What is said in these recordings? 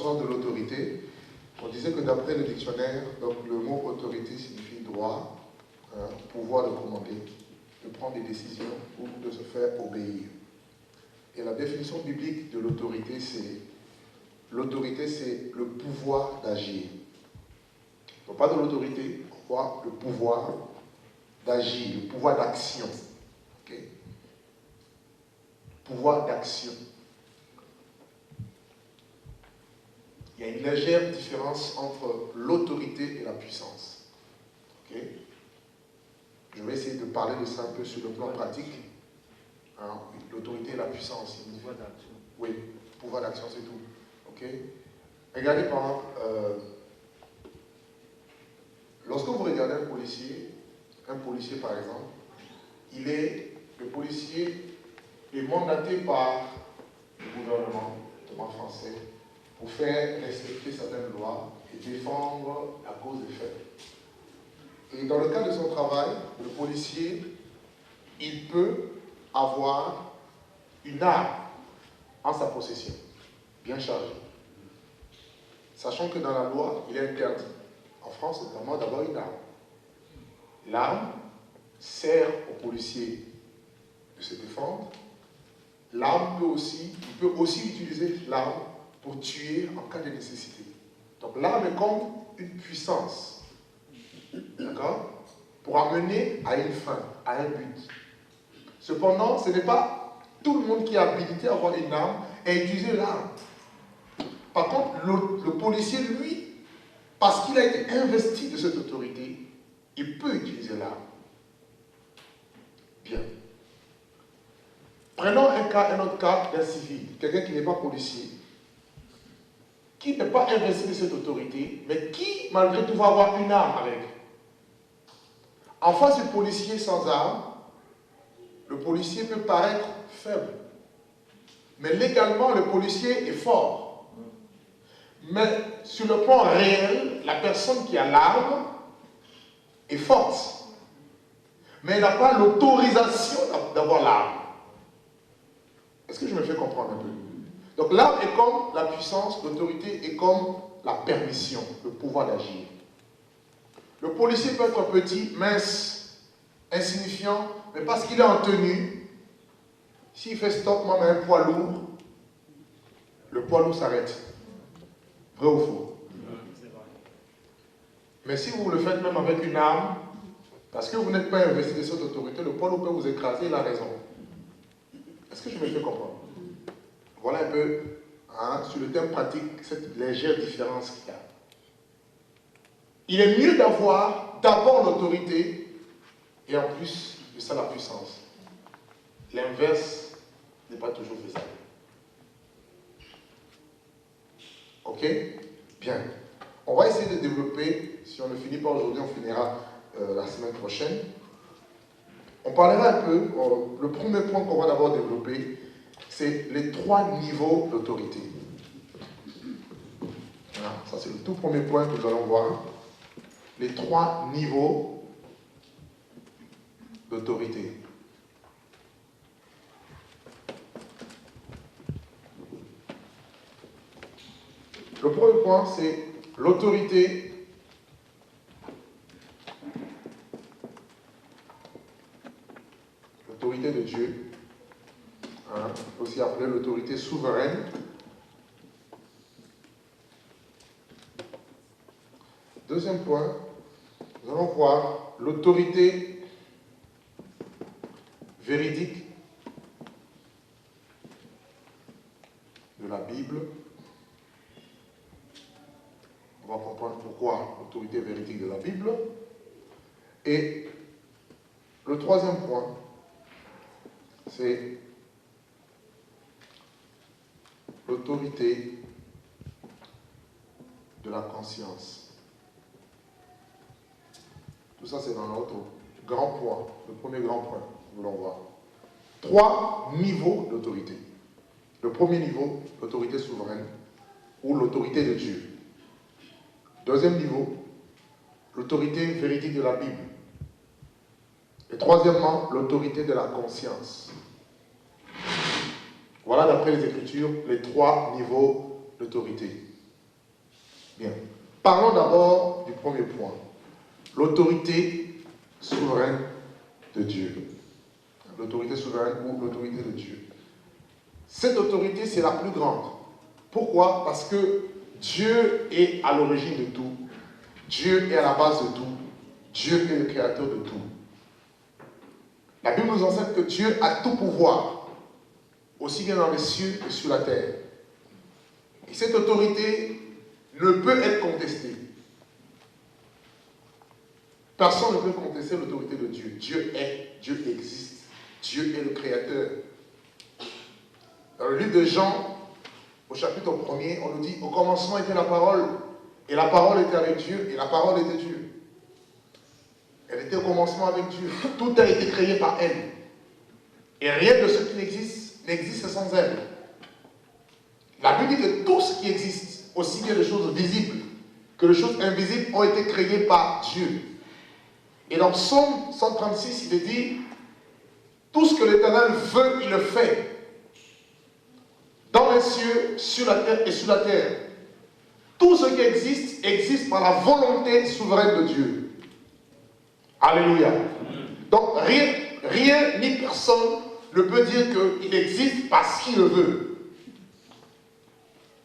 sens de l'autorité, on disait que d'après le dictionnaire, donc le mot autorité signifie droit, pouvoir de commander, de prendre des décisions ou de se faire obéir. Et la définition biblique de l'autorité, c'est le pouvoir d'agir. Donc pas de l'autorité, on voit le pouvoir d'agir, le pouvoir d'action. Okay? Pouvoir d'action. Il y a une légère différence entre l'autorité et la puissance. Okay? Je vais essayer de parler de ça un peu sur le plan pratique. L'autorité et la puissance. Pouvoir d'action. Oui, pouvoir d'action, c'est tout. Okay? Regardez par exemple, lorsque vous regardez un policier par exemple, le policier est mandaté par le gouvernement français pour faire respecter certaines lois et défendre la cause des faits. Et dans le cadre de son travail, le policier, il peut avoir une arme en sa possession, bien chargée. Sachant que dans la loi, il est interdit, en France notamment, d'avoir une arme. L'arme sert au policier de se défendre. L'arme il peut aussi utiliser l'arme pour tuer en cas de nécessité. Donc l'arme est comme une puissance, d'accord, pour amener à une fin, à un but. Cependant, ce n'est pas tout le monde qui est habilité à avoir une arme et à utiliser l'arme. Par contre, le policier, lui, parce qu'il a été investi de cette autorité, il peut utiliser l'arme. Bien. Prenons un autre cas d'un civil, quelqu'un qui n'est pas policier, qui n'est pas investi de cette autorité, mais qui, malgré tout, va avoir une arme avec. En face du policier sans arme, le policier peut paraître faible. Mais légalement, le policier est fort. Mais sur le plan réel, la personne qui a l'arme est forte. Mais elle n'a pas l'autorisation d'avoir l'arme. Est-ce que je me fais comprendre un peu? Donc l'arme est comme la puissance, l'autorité est comme la permission, le pouvoir d'agir. Le policier peut être petit, mince, insignifiant, mais parce qu'il est en tenue, s'il fait stop, même à un poids lourd, le poids lourd s'arrête. Vrai ou faux? Mais si vous le faites même avec une arme, parce que vous n'êtes pas investi de cette autorité, le poids lourd peut vous écraser, il a raison. Est-ce que je me fais comprendre? Voilà un peu, sur le thème pratique, cette légère différence qu'il y a. Il est mieux d'avoir d'abord l'autorité et en plus de ça la puissance. L'inverse n'est pas toujours faisable. Ok? Bien. On va essayer de développer, si on ne finit pas aujourd'hui, on finira la semaine prochaine. On parlera un peu, le premier point qu'on va d'abord développer, c'est les 3 niveaux d'autorité. Voilà, ça c'est le tout premier point que nous allons voir. Les 3 niveaux d'autorité. Le premier point, c'est l'autorité de Dieu, aussi appelée l'autorité souveraine. Deuxième point, nous allons voir l'autorité véridique de la Bible. On va comprendre pourquoi l'autorité véridique de la Bible. Et le troisième point, c'est l'autorité de la conscience. Tout ça, c'est dans notre grand point, le premier grand point que nous voulons voir. 3 niveaux d'autorité. Le premier niveau, l'autorité souveraine ou l'autorité de Dieu. Deuxième niveau, l'autorité véridique de la Bible. Et troisièmement, l'autorité de la conscience. Voilà, d'après les Écritures, les 3 niveaux d'autorité. Bien. Parlons d'abord du premier point. L'autorité souveraine de Dieu. L'autorité souveraine ou l'autorité de Dieu. Cette autorité, c'est la plus grande. Pourquoi? Parce que Dieu est à l'origine de tout. Dieu est à la base de tout. Dieu est le créateur de tout. La Bible nous enseigne que Dieu a tout pouvoir, aussi bien dans les cieux que sur la terre. Et cette autorité ne peut être contestée. Personne ne peut contester l'autorité de Dieu. Dieu est, Dieu existe. Dieu est le créateur. Dans le livre de Jean, au chapitre 1er, on nous dit, au commencement était la parole, et la parole était avec Dieu, et la parole était Dieu. Elle était au commencement avec Dieu. Tout a été créé par elle. Et rien de ce qui n'existe sans elle. La Bible dit que tout ce qui existe, aussi bien les choses visibles que les choses invisibles, ont été créées par Dieu. Et dans Psaume 136, il est dit, tout ce que l'Éternel veut, il le fait. Dans les cieux, sur la terre et sur la terre. Tout ce qui existe, existe par la volonté souveraine de Dieu. Alléluia. Donc rien ni personne ne peut dire qu'il existe parce qu'il le veut.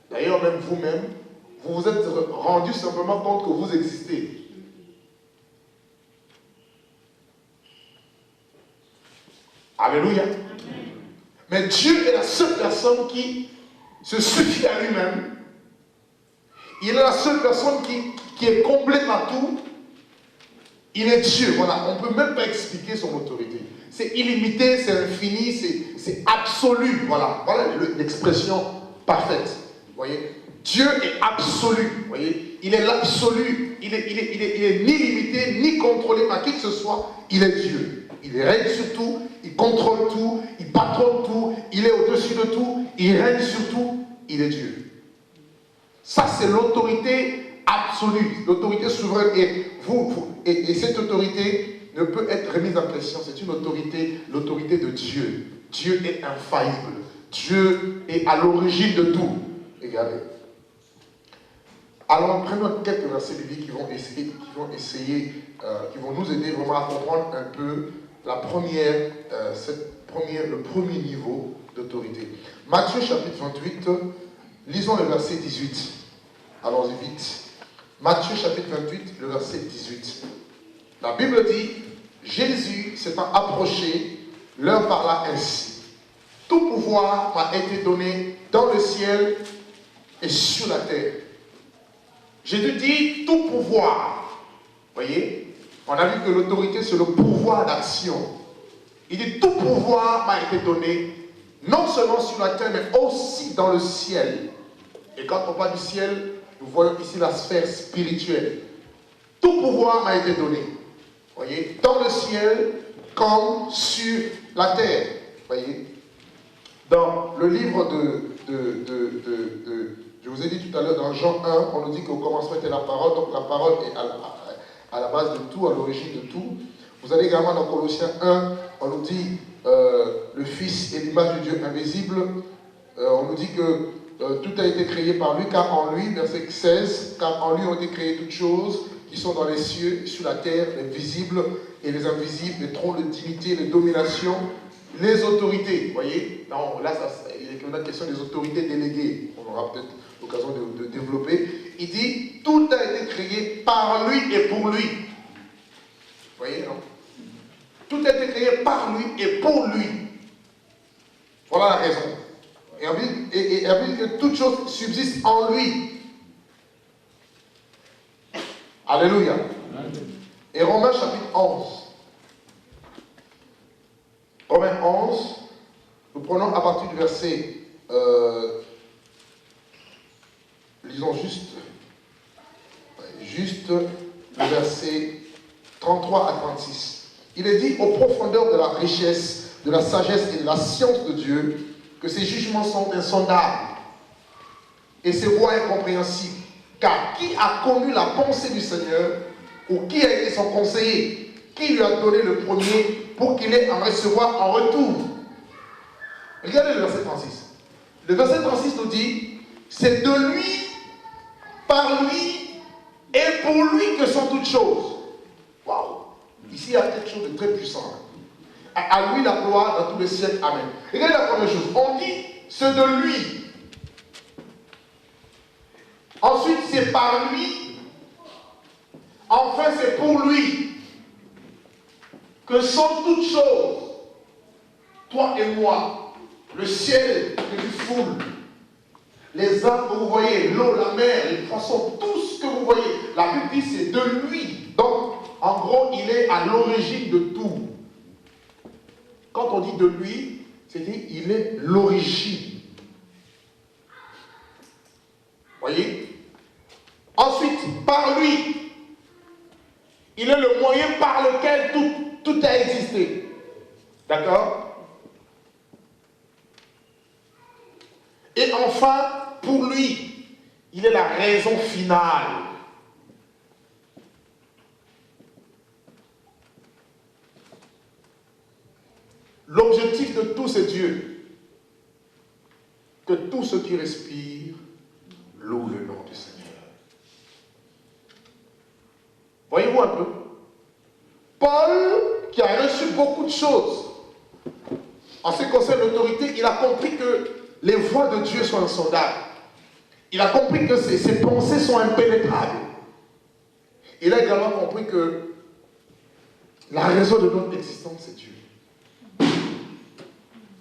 D'ailleurs, même vous-même, vous vous êtes rendu simplement compte que vous existez. Alléluia. Mais Dieu est la seule personne qui se suffit à lui-même. Il est la seule personne qui est complète à tout. Il est Dieu. Voilà. On ne peut même pas expliquer son autorité. C'est illimité, c'est infini, c'est absolu. Voilà, voilà l'expression parfaite. Vous voyez, Dieu est absolu. Vous voyez, il est l'absolu. Il est ni limité, ni contrôlé par qui que ce soit. Il est Dieu. Il règne sur tout, il contrôle tout, il patronne tout, il est au-dessus de tout, il règne sur tout, il est Dieu. Ça, c'est l'autorité absolue, l'autorité souveraine. Et cette autorité ne peut être remise en question. C'est une autorité, l'autorité de Dieu. Dieu est infaillible. Dieu est à l'origine de tout. Regardez. Alors, prenons quelques versets bibliques qui vont nous aider vraiment à comprendre un peu le premier niveau d'autorité. Matthieu chapitre 28, lisons le verset 18. Allons-y vite. Matthieu chapitre 28, le verset 18. La Bible dit, Jésus s'étant approché, leur parla ainsi. Tout pouvoir m'a été donné dans le ciel et sur la terre. Jésus dit tout pouvoir. Voyez, on a vu que l'autorité c'est le pouvoir d'action. Il dit tout pouvoir m'a été donné, non seulement sur la terre, mais aussi dans le ciel. Et quand on parle du ciel, nous voyons ici la sphère spirituelle. Tout pouvoir m'a été donné. Voyez, dans le ciel comme sur la terre. Voyez, dans le livre je vous ai dit tout à l'heure, dans Jean 1, on nous dit qu'au commencement était la parole, donc la parole est à la base de tout, à l'origine de tout. Vous allez également dans Colossiens 1, on nous dit le Fils est l'image du Dieu invisible. On nous dit que tout a été créé par lui, car en lui, verset 16, car en lui ont été créées toutes choses qui sont dans les cieux, sur la terre, les visibles et les invisibles, les trônes de dignité, les dominations, les autorités. Vous voyez, non, là, il y a une question des autorités déléguées. On aura peut-être l'occasion de développer. Il dit, tout a été créé par lui et pour lui. Vous voyez, non? Tout a été créé par lui et pour lui. Voilà la raison. Et on dit que toute chose subsiste en lui. Alléluia. Et Romains chapitre 11. Romains 11, nous prenons à partir du verset, lisons juste le verset 33 à 36. Il est dit, aux profondeurs de la richesse, de la sagesse et de la science de Dieu, que ses jugements sont insondables et ses voies incompréhensibles. Car qui a connu la pensée du Seigneur, ou qui a été son conseiller, qui lui a donné le premier pour qu'il ait à recevoir en retour? Regardez le verset 36. Le verset 36 nous dit, c'est de lui, par lui et pour lui que sont toutes choses. Waouh! Ici, il y a quelque chose de très puissant. À lui la gloire dans tous les siècles. Amen. Regardez la première chose. On dit, c'est de lui. Ensuite, c'est par lui. Enfin, c'est pour lui que sont toutes choses. Toi et moi, le ciel que tu foules, les arbres que vous voyez, l'eau, la mer, les poissons, tout ce que vous voyez. La Bible dit c'est de lui. Donc, en gros, il est à l'origine de tout. Quand on dit de lui, c'est-à-dire il est l'origine. Voyez? Ensuite, par lui, il est le moyen par lequel tout a existé. D'accord? Et enfin, pour lui, il est la raison finale. L'objectif de tout, c'est Dieu. Que tout ce qui respire loue le nom du Seigneur. Voyez-vous un peu? Paul, qui a reçu beaucoup de choses, en ce qui concerne l'autorité, il a compris que les voies de Dieu sont insondables. Il a compris que ses pensées sont impénétrables. Il a également compris que la raison de notre existence, c'est Dieu.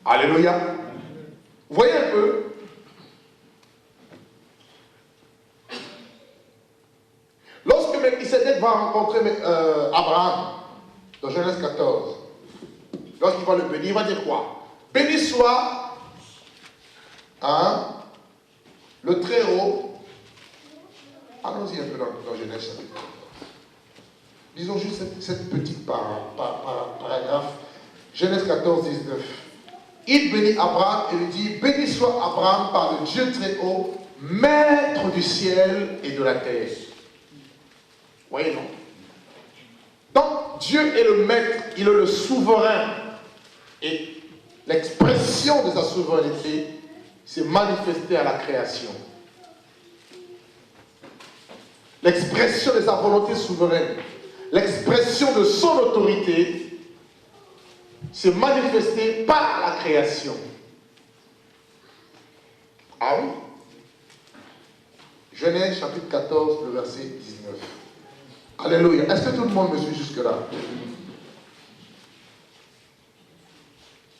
Alléluia. Vous voyez un peu? Lorsque Melchisédek va rencontrer Abraham, dans Genèse 14, lorsqu'il va le bénir, il va dire quoi? Béni soit le Très-Haut. Allons-y un peu dans Genèse chapitre 14. Disons juste cette petite paragraphe. Genèse 14, 19. Il bénit Abraham et lui dit, béni soit Abraham par le Dieu Très-Haut, maître du ciel et de la terre. Voyez, non? Donc, Dieu est le maître, il est le souverain. Et l'expression de sa souveraineté s'est manifestée à la création. L'expression de sa volonté souveraine, l'expression de son autorité s'est manifestée par la création. Ah oui? Genèse chapitre 14, le verset 19. Alléluia. Est-ce que tout le monde me suit jusque-là?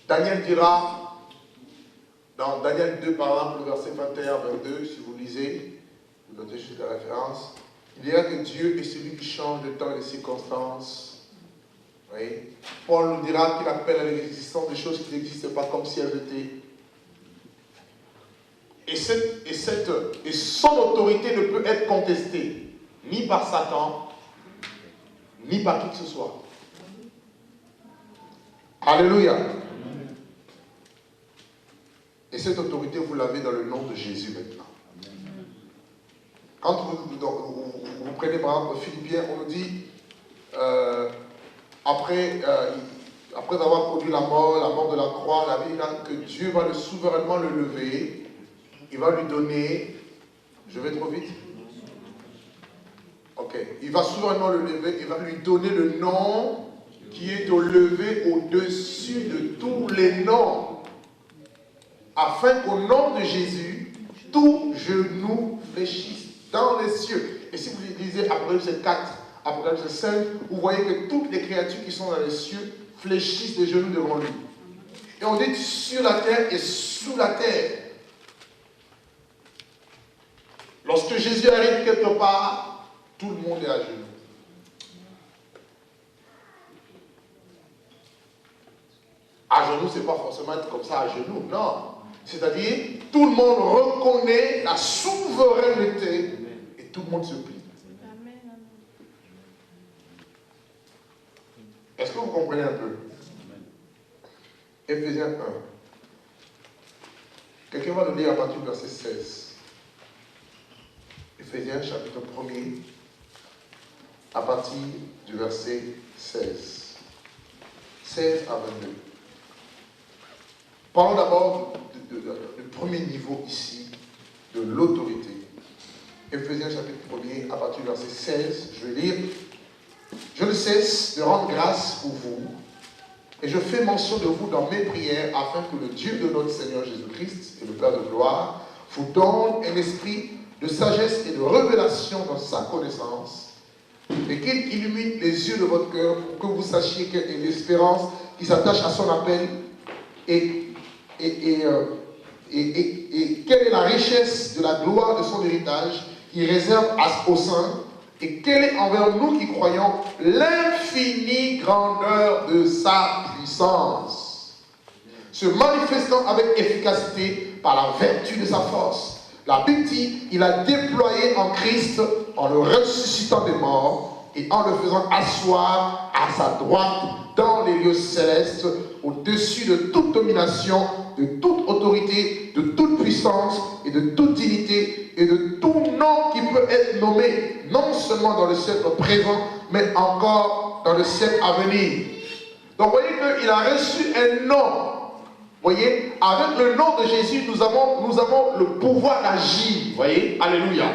Daniel dira, dans Daniel 2, par exemple, le verset 21-22, si vous lisez, vous notez juste la référence, il dira que Dieu est celui qui change de temps et de circonstances. Oui. Paul nous dira qu'il appelle à l'existence des choses qui n'existent pas comme si elles étaient. Et son autorité ne peut être contestée, ni par Satan, ni par qui que ce soit. Alléluia. Et cette autorité, vous l'avez dans le nom de Jésus maintenant. Quand vous prenez par exemple Philippiens, on nous dit, après avoir produit la mort de la croix, la vie, que Dieu va souverainement le lever, il va lui donner, je vais trop vite? Ok, il va souverainement le lever, il va lui donner le nom qui est levé au-dessus de tous les noms, afin qu'au nom de Jésus, tout genou fléchisse dans les cieux. Et si vous lisez Apocalypse 4, Apocalypse 5, vous voyez que toutes les créatures qui sont dans les cieux fléchissent les genoux devant lui. Et on dit sur la terre et sous la terre. Lorsque Jésus arrive quelque part, tout le monde est à genoux. À genoux, ce n'est pas forcément être comme ça à genoux, non. C'est-à-dire, tout le monde reconnaît la souveraineté et tout le monde se plie. Est-ce que vous comprenez un peu? Éphésiens 1. Quelqu'un va nous lire à partir du verset 16. Éphésiens chapitre 1er, à partir du verset 16. 16 à 22. Parlons d'abord du premier niveau ici, de l'autorité. Éphésiens chapitre 1er, à partir du verset 16, je vais lire. Je ne cesse de rendre grâce pour vous, et je fais mention de vous dans mes prières, afin que le Dieu de notre Seigneur Jésus-Christ et le Père de gloire vous donne un esprit de sagesse et de révélation dans sa connaissance, et qu'il illumine les yeux de votre cœur pour que vous sachiez quelle est l'espérance qui s'attache à son appel et quelle est la richesse de la gloire de son héritage qu'il réserve aux saints, et quelle est envers nous qui croyons l'infinie grandeur de sa puissance, se manifestant avec efficacité par la vertu de sa force. La Bible dit, il a déployé en Christ en le ressuscitant des morts et en le faisant asseoir à sa droite dans les lieux célestes, au-dessus de toute domination, de toute autorité, de toute puissance et de toute dignité et de tout nom qui peut être nommé, non seulement dans le siècle présent, mais encore dans le siècle à venir. Donc vous voyez qu'il a reçu un nom. Vous voyez, avec le nom de Jésus, nous avons le pouvoir d'agir. Vous voyez, alléluia.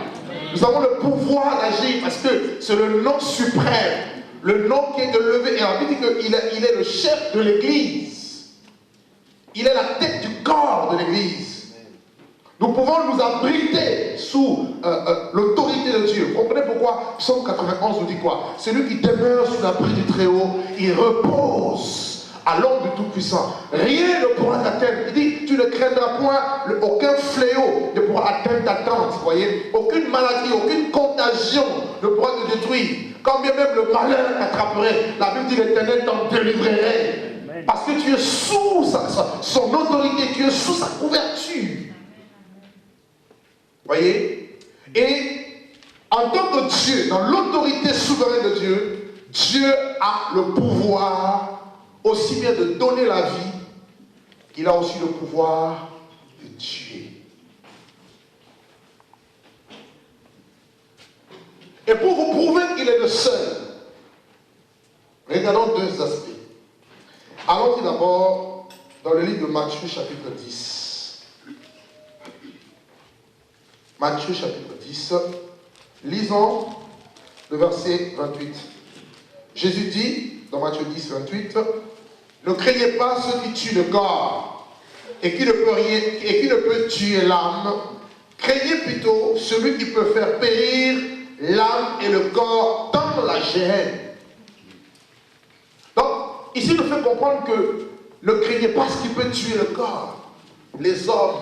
Nous avons le pouvoir d'agir parce que c'est le nom suprême, le nom qui est élevé. Et on dit qu'il est le chef de l'Église. Il est la tête du corps de l'Église. Nous pouvons nous abriter sous l'autorité de Dieu. Vous comprenez pourquoi Psaume 91 nous dit quoi? Celui qui demeure sous l'abri du Très-Haut, il repose à l'ombre du Tout-Puissant. Rien ne pourra t'atteindre. Il dit, tu ne craindras point, aucun fléau ne pourra atteindre ta tente. Vous voyez, aucune maladie, aucune contagion ne pourra te détruire. Quand bien même le malheur t'attraperait, la Bible dit, l'Éternel t'en délivrerait. Parce que tu es sous son autorité, tu es sous sa couverture. Vous voyez? Et en tant que Dieu, dans l'autorité souveraine de Dieu, Dieu a le pouvoir aussi bien de donner la vie, qu'il a aussi le pouvoir de tuer. Et pour vous prouver qu'il est le seul, regardons deux aspects. Allons tout d'abord dans le livre de Matthieu chapitre 10. Matthieu chapitre 10. Lisons le verset 28. Jésus dit, dans Matthieu 10, 28, ne craignez pas ceux qui tuent le corps et qui ne peut tuer l'âme. Craignez plutôt celui qui peut faire périr l'âme et le corps dans la géhenne. Donc, ici, il nous fait comprendre que ne craignez pas ce qui peut tuer le corps. Les hommes,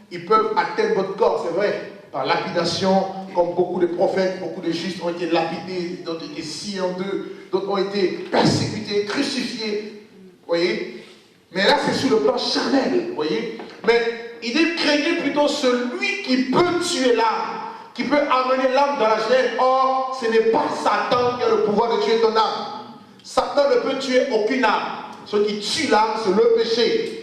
ils peuvent atteindre votre corps, c'est vrai, par lapidation, comme beaucoup de prophètes, beaucoup de justes ont été lapidés, d'autres ont été sciés en deux, d'autres ont été persécutés, crucifiés. Vous voyez? Mais là, c'est sur le plan charnel. Vous voyez? Mais il dit, craignez plutôt celui qui peut tuer l'âme, qui peut amener l'âme dans la géhenne. Or, ce n'est pas Satan qui a le pouvoir de tuer ton âme. Satan ne peut tuer aucune âme. Ce qui tue l'âme, c'est le péché.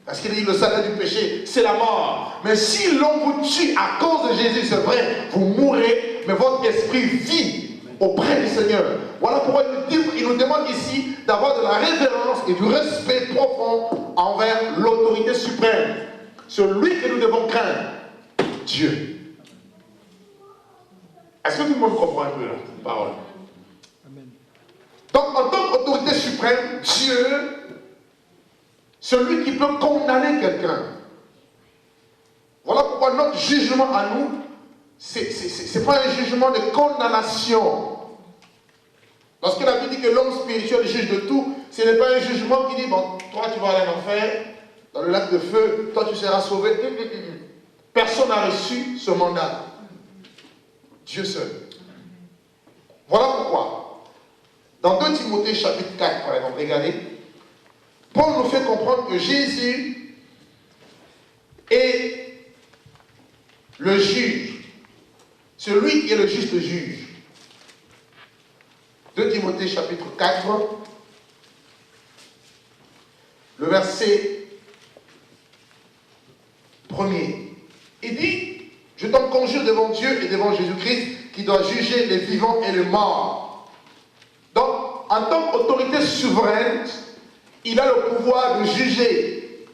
Parce qu'il dit le salaire du péché, c'est la mort. Mais si l'on vous tue à cause de Jésus, c'est vrai, vous mourrez, mais votre esprit vit auprès du Seigneur. Voilà pourquoi il nous demande ici d'avoir de la révérence et du respect profond envers l'autorité suprême. Celui que nous devons craindre, Dieu. Est-ce que tout le monde comprend un peu la parole? Amen. Donc, en tant qu'autorité suprême, Dieu, celui qui peut condamner quelqu'un. Voilà pourquoi notre jugement à nous, ce n'est pas un jugement de condamnation. Lorsque la Bible dit que l'homme spirituel juge de tout, ce n'est pas un jugement qui dit, bon, toi tu vas aller en enfer, dans le lac de feu, toi tu seras sauvé. Personne n'a reçu ce mandat. Dieu seul. Voilà pourquoi, dans 2 Timothée chapitre 4, par exemple, regardez, Paul nous fait comprendre que Jésus est le juge, celui qui est le juste juge. 2 Timothée chapitre 4, le verset 1er. Il dit, je t'en conjure devant Dieu et devant Jésus-Christ qui doit juger les vivants et les morts. Donc, en tant qu'autorité souveraine, il a le pouvoir de juger.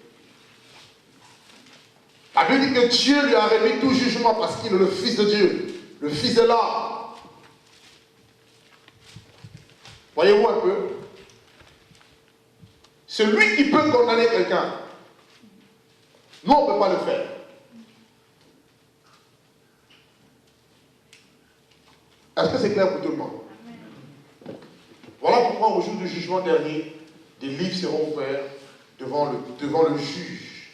La Bible dit que Dieu lui a remis tout jugement parce qu'il est le Fils de Dieu. le Fils de l'homme. Voyez-vous un peu? C'est lui qui peut condamner quelqu'un. Nous, on ne peut pas le faire. Est-ce que c'est clair pour tout le monde? Voilà pourquoi au jour du jugement dernier, des livres seront ouverts devant le juge.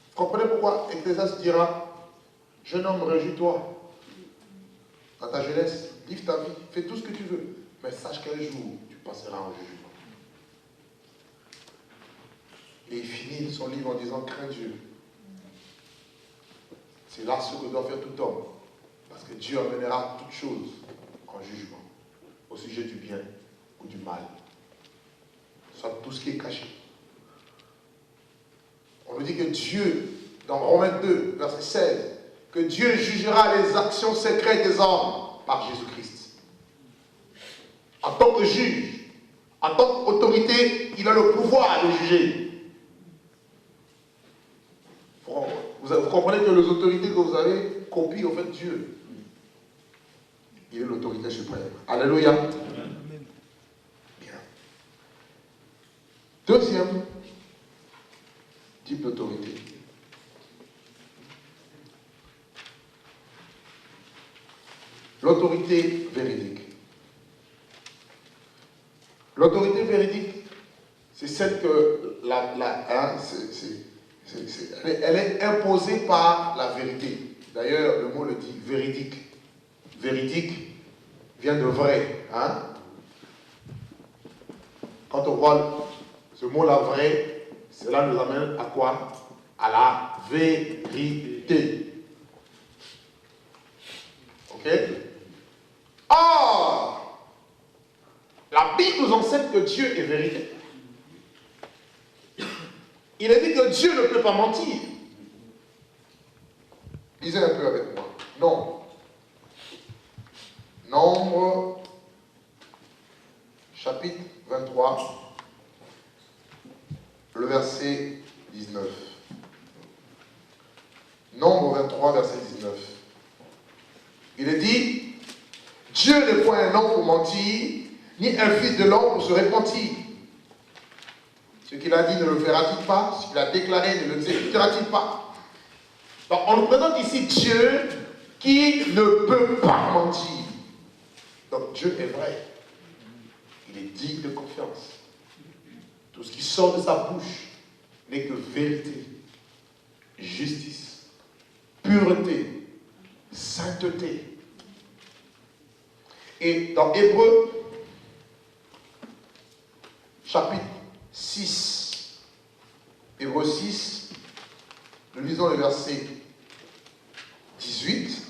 Vous comprenez pourquoi Ecclésiaste dira, jeune homme, réjouis-toi dans ta jeunesse, vive ta vie, fais tout ce que tu veux, mais sache qu'un jour, tu passeras en jugement. Et il finit son livre en disant, crains Dieu. C'est là ce que doit faire tout homme. Parce que Dieu amènera toutes choses en jugement, au sujet du bien ou du mal, soit tout ce qui est caché. On nous dit que Dieu, dans Romains 2, verset 16, que Dieu jugera les actions secrètes des hommes par Jésus-Christ. En tant que juge, en tant qu'autorité, il a le pouvoir de juger. Vous comprenez que les autorités que vous avez copient au fait Dieu. Il est l'autorité suprême. Alléluia. Amen. Bien. Deuxième type d'autorité. L'autorité véridique. L'autorité véridique, c'est celle que elle est imposée par la vérité. D'ailleurs, le mot le dit, véridique. Véridique vient de vrai. Hein? Quand on voit ce mot-là vrai, cela nous amène à quoi? À la vérité. Ok? Or, la Bible nous enseigne que Dieu est vérité. Il est dit que Dieu ne peut pas mentir. Lisez un peu avec moi. Non. Nombre, chapitre 23, le verset 19. Nombre 23, verset 19. Il est dit, Dieu n'est point un homme pour mentir, ni un fils de l'homme pour se repentir. Ce qu'il a dit ne le fera-t-il pas? Ce qu'il a déclaré ne l'exécutera-t-il pas? Donc on nous présente ici Dieu qui ne peut pas mentir. Donc Dieu est vrai. Il est digne de confiance. Tout ce qui sort de sa bouche n'est que vérité, justice, pureté, sainteté. Et dans Hébreux, chapitre 6, Hébreux 6, nous lisons le verset 18.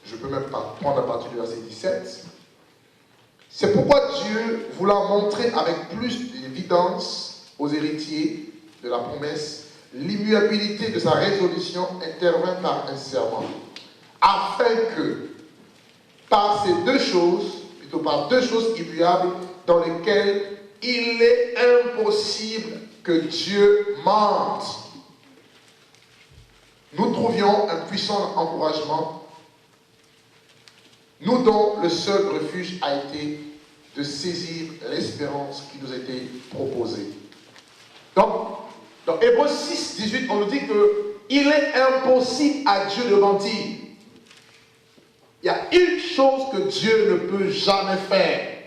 Je peux même pas prendre à partir du verset 17. C'est pourquoi Dieu voulant montrer avec plus d'évidence aux héritiers de la promesse l'immuabilité de sa résolution intervint par un serment, afin que, par deux choses immuables dans lesquelles il est impossible que Dieu mente, nous trouvions un puissant encouragement, nous dont le seul refuge a été de saisir l'espérance qui nous a été proposée. Donc, dans Hébreux 6, 18, on nous dit qu'il est impossible à Dieu de mentir. Il y a une chose que Dieu ne peut jamais faire,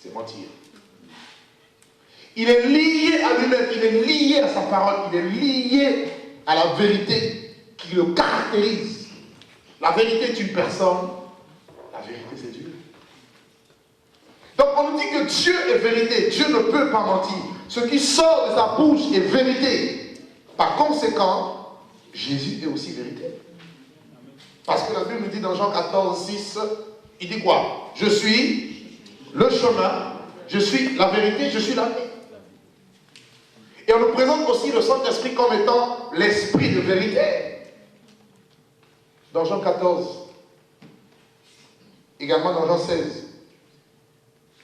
c'est mentir. Il est lié à lui-même, il est lié à sa parole, il est lié à la vérité qui le caractérise. La vérité est une personne, la vérité c'est Dieu. Donc on nous dit que Dieu est vérité, Dieu ne peut pas mentir. Ce qui sort de sa bouche est vérité. Par conséquent, Jésus est aussi vérité. Parce que la Bible nous dit dans Jean 14, 6, il dit quoi? Je suis le chemin, je suis la vérité, je suis la vie. Et on nous présente aussi le Saint-Esprit comme étant l'esprit de vérité. Dans Jean 14, également dans Jean 16,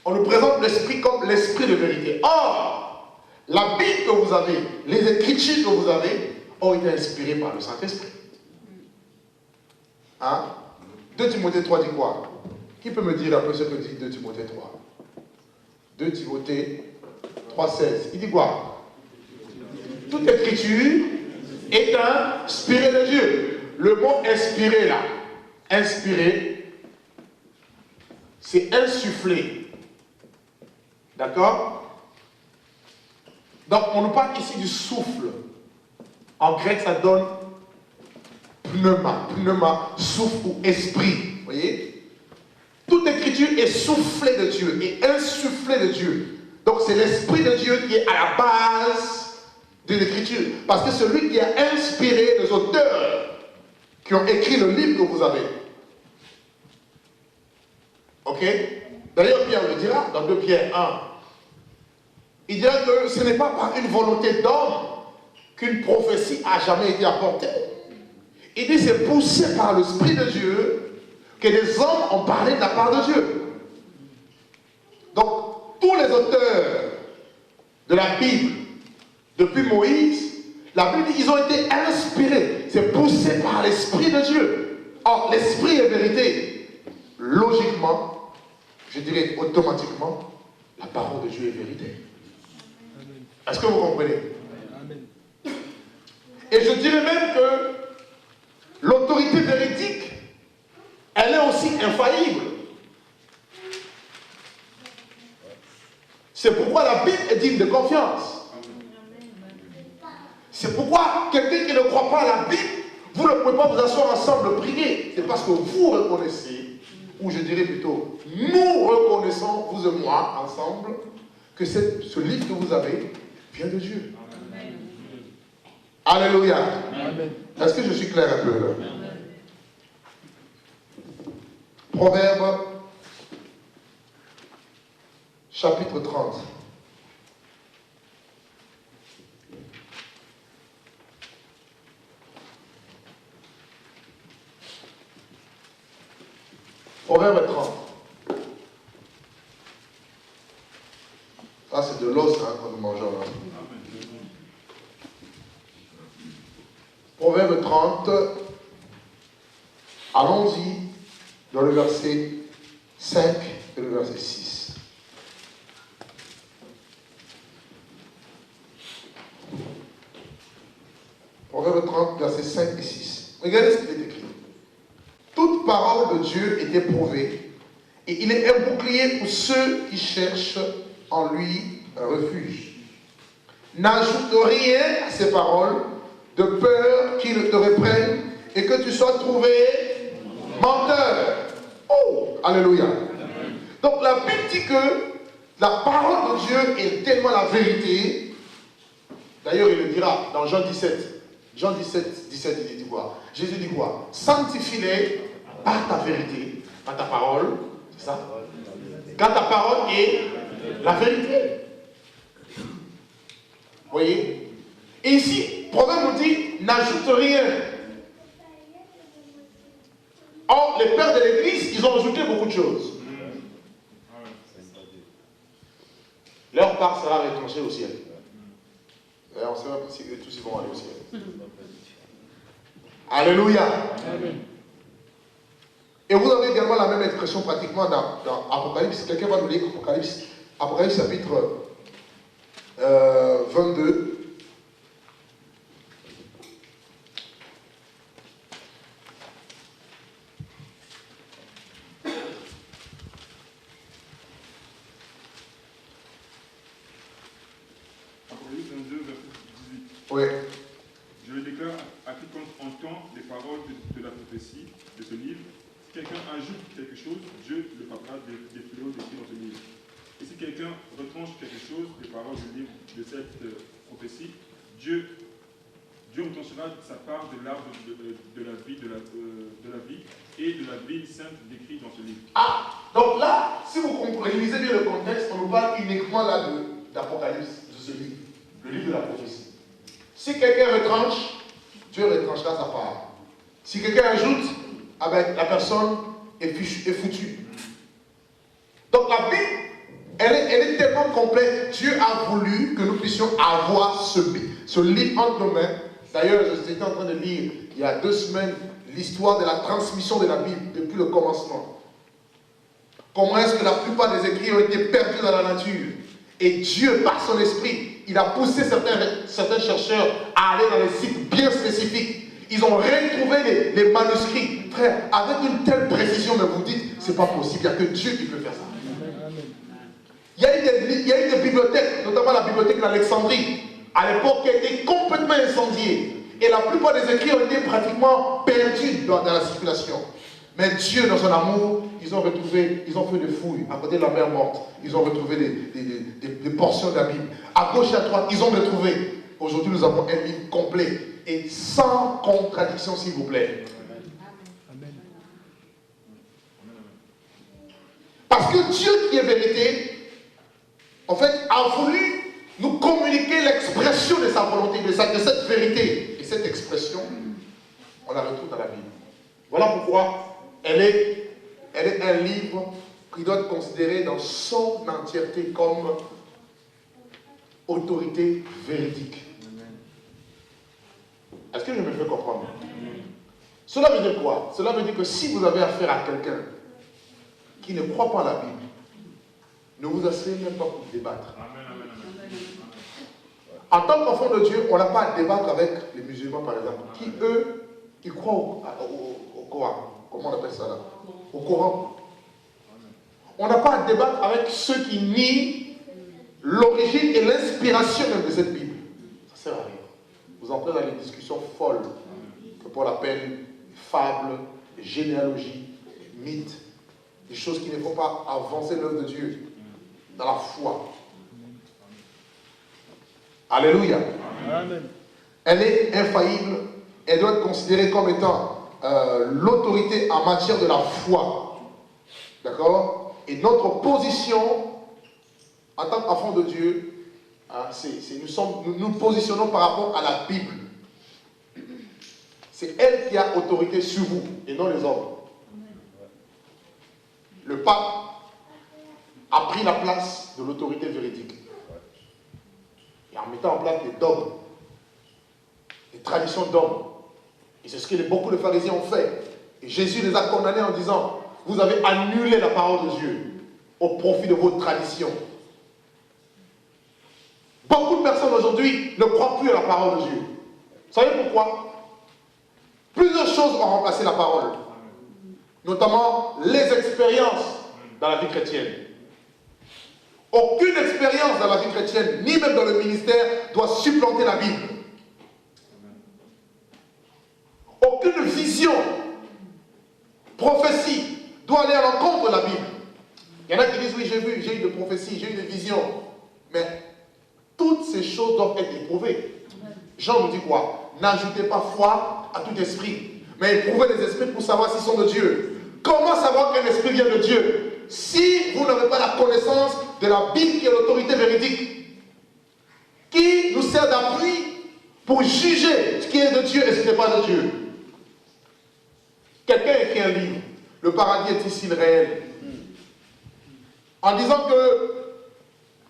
on nous présente l'esprit comme l'esprit de vérité. Or, la Bible que vous avez, les Écritures que vous avez, ont été inspirées par le Saint-Esprit. Hein? 2 Timothée 3 dit quoi? Qui peut me dire un peu ce que dit 2 Timothée 3? 2 Timothée 3,16. Il dit quoi? Toute écriture est inspirée de Dieu. Le mot inspiré là, inspiré, c'est insufflé. D'accord? Donc on nous parle ici du souffle. En grec ça donne pneuma, pneuma, souffle ou esprit. Vous voyez? Toute écriture est soufflée de Dieu, est insufflée de Dieu. Donc c'est l'esprit de Dieu qui est à la base de l'écriture. Parce que celui qui a inspiré les auteurs qui ont écrit le livre que vous avez. Ok? D'ailleurs, Pierre le dira dans 2 Pierre 1. Il dira que ce n'est pas par une volonté d'homme qu'une prophétie a jamais été apportée. Il dit c'est poussé par l'Esprit de Dieu que des hommes ont parlé de la part de Dieu. Donc, tous les auteurs de la Bible, depuis Moïse, la Bible dit qu'ils ont été inspirés. C'est poussé par l'Esprit de Dieu. Or, l'Esprit est vérité. Logiquement, je dirais automatiquement, la parole de Dieu est vérité. Est-ce que vous comprenez? Et je dirais même que l'autorité véridique, elle est aussi infaillible. C'est pourquoi la Bible est digne de confiance. C'est pourquoi quelqu'un qui ne croit pas à la Bible, vous ne pouvez pas vous asseoir ensemble prier. C'est parce que vous reconnaissez, ou je dirais plutôt, nous reconnaissons, vous et moi, ensemble, que ce livre que vous avez vient de Dieu. Amen. Alléluia. Est-ce que je suis clair un peu là? Proverbe, chapitre 30. Proverbe 30. Ça, c'est de l'os hein, quand nous mangeons là. Proverbe 30. Allons-y dans le verset 5 et le verset 6. Proverbe 30, verset 5 et 6. Regardez ce qu'il est écrit. Toute parole de Dieu est éprouvée, et il est un bouclier pour ceux qui cherchent en lui un refuge. N'ajoute rien à ces paroles, de peur qu'ils ne te reprennent et que tu sois trouvé menteur. Oh, alléluia. Donc la Bible dit que la parole de Dieu est tellement la vérité. D'ailleurs, il le dira dans Jean 17. Jean 17, 17, il dit quoi? Jésus dit quoi? Sanctifie-les par ta vérité, par ta parole. C'est ça? Car ta parole est la vérité. Vous voyez? Et ici, le Proverbe nous dit, n'ajoute rien. Or, les pères de l'Église, ils ont ajouté beaucoup de choses. Leur part sera retranchée au ciel. D'ailleurs, on ne sait même pas si eux tous ils vont aller au ciel. Alléluia. Amen. Et vous avez également la même expression pratiquement dans Apocalypse. Quelqu'un va nous lire Apocalypse. Apocalypse chapitre 22. Apocalypse 22, verset 18. Oui. Je le déclare à quiconque entend les paroles de la prophétie de ce livre. Si quelqu'un ajoute quelque chose, Dieu le frappera des fléaux décrits dans ce livre. Et si quelqu'un retranche quelque chose des paroles du livre de cette prophétie, Dieu retranchera sa part de l'arbre de la vie et de la vie sainte décrite dans ce livre. Ah, donc là, si vous lisez bien le contexte, on nous parle uniquement là d'Apocalypse, de ce livre, le livre de la prophétie. Si quelqu'un retranche, Dieu retranchera sa part. Si quelqu'un ajoute, ah ben, la personne est foutue. Donc la Bible, elle est tellement complète. Dieu a voulu que nous puissions avoir ce livre entre nos mains. D'ailleurs, j'étais en train de lire, il y a 2 semaines, l'histoire de la transmission de la Bible depuis le commencement. Comment est-ce que la plupart des écrits ont été perdus dans la nature? Et Dieu, par son esprit, il a poussé certains chercheurs à aller dans des sites bien spécifiques. Ils ont retrouvé les manuscrits, frère, avec une telle précision, mais vous dites, c'est pas possible, il n'y a que Dieu qui peut faire ça. Il y a eu des bibliothèques, notamment la bibliothèque d'Alexandrie, à l'époque qui a été complètement incendiée. Et la plupart des écrits ont été pratiquement perdus dans la circulation. Mais Dieu, dans son amour, ils ont fait des fouilles à côté de la mer morte. Ils ont retrouvé des portions de la Bible. À gauche et à droite, ils ont retrouvé. Aujourd'hui, nous avons un livre complet et sans contradiction, s'il vous plaît. Amen. Parce que Dieu qui est vérité, en fait, a voulu nous communiquer l'expression de sa volonté, de cette vérité. Et cette expression, on la retrouve dans la Bible. Voilà pourquoi elle est un livre qui doit être considéré dans son entièreté comme autorité véridique. Est-ce que je me fais comprendre? Cela veut dire quoi? Cela veut dire que si vous avez affaire à quelqu'un qui ne croit pas à la Bible, ne vous asseyez même pas pour débattre. En tant qu'enfant de Dieu, on n'a pas à débattre avec les musulmans, par exemple, qui, eux, ils croient au Coran. Comment on appelle ça là? Au Coran. On n'a pas à débattre avec ceux qui nient l'origine et l'inspiration même de cette Bible. Ça ne sert à rien. Vous entrez dans des discussions folles que Paul appelle fables, généalogies, mythes, des choses qui ne font pas avancer l'œuvre de Dieu dans la foi. Alléluia. Amen. Elle est infaillible. Elle doit être considérée comme étant l'autorité en matière de la foi. D'accord? Et notre position en tant qu'enfant de Dieu, nous nous positionnons par rapport à la Bible. C'est elle qui a autorité sur vous et non les hommes. Le pape a pris la place de l'autorité véridique. Et en mettant en place des dogmes, des traditions d'hommes. Et c'est ce que beaucoup de pharisiens ont fait. Et Jésus les a condamnés en disant, vous avez annulé la parole de Dieu au profit de vos traditions. Beaucoup de personnes aujourd'hui ne croient plus à la parole de Dieu. Vous savez pourquoi? Plusieurs choses ont remplacé la parole. Notamment les expériences dans la vie chrétienne. Aucune expérience dans la vie chrétienne, ni même dans le ministère, doit supplanter la Bible. Aucune vision, prophétie, doit aller à l'encontre de la Bible. Il y en a qui disent, oui, j'ai eu des prophéties, j'ai eu des visions. Mais toutes ces choses doivent être éprouvées. Jean nous dit quoi? N'ajoutez pas foi à tout esprit, mais éprouvez les esprits pour savoir s'ils sont de Dieu. Comment savoir qu'un esprit vient de Dieu? Si vous n'avez pas la connaissance de la Bible qui est l'autorité véridique, qui nous sert d'appui pour juger ce qui est de Dieu et ce qui n'est pas de Dieu. Quelqu'un écrit un livre, Le paradis est ici le réel, en disant que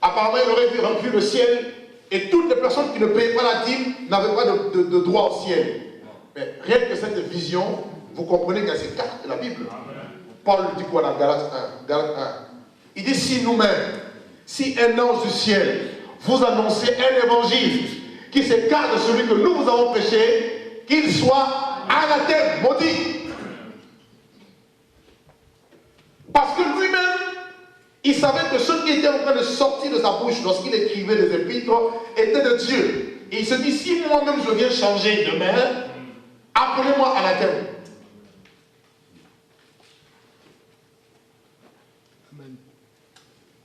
apparemment il aurait rempli le ciel et toutes les personnes qui ne payaient pas la dîme n'avaient pas de droit au ciel. Mais rien que cette vision, vous comprenez qu'elle s'écarte de la Bible. Paul dit quoi dans Galates 1? Il dit, si nous-mêmes, si un ange du ciel vous annonçait un évangile qui s'écarte de celui que nous vous avons prêché, qu'il soit anathème, maudit. Parce que lui-même, il savait que ce qui était en train de sortir de sa bouche lorsqu'il écrivait les épîtres était de Dieu. Et il se dit, si moi-même je viens changer demain, appelez-moi anathème.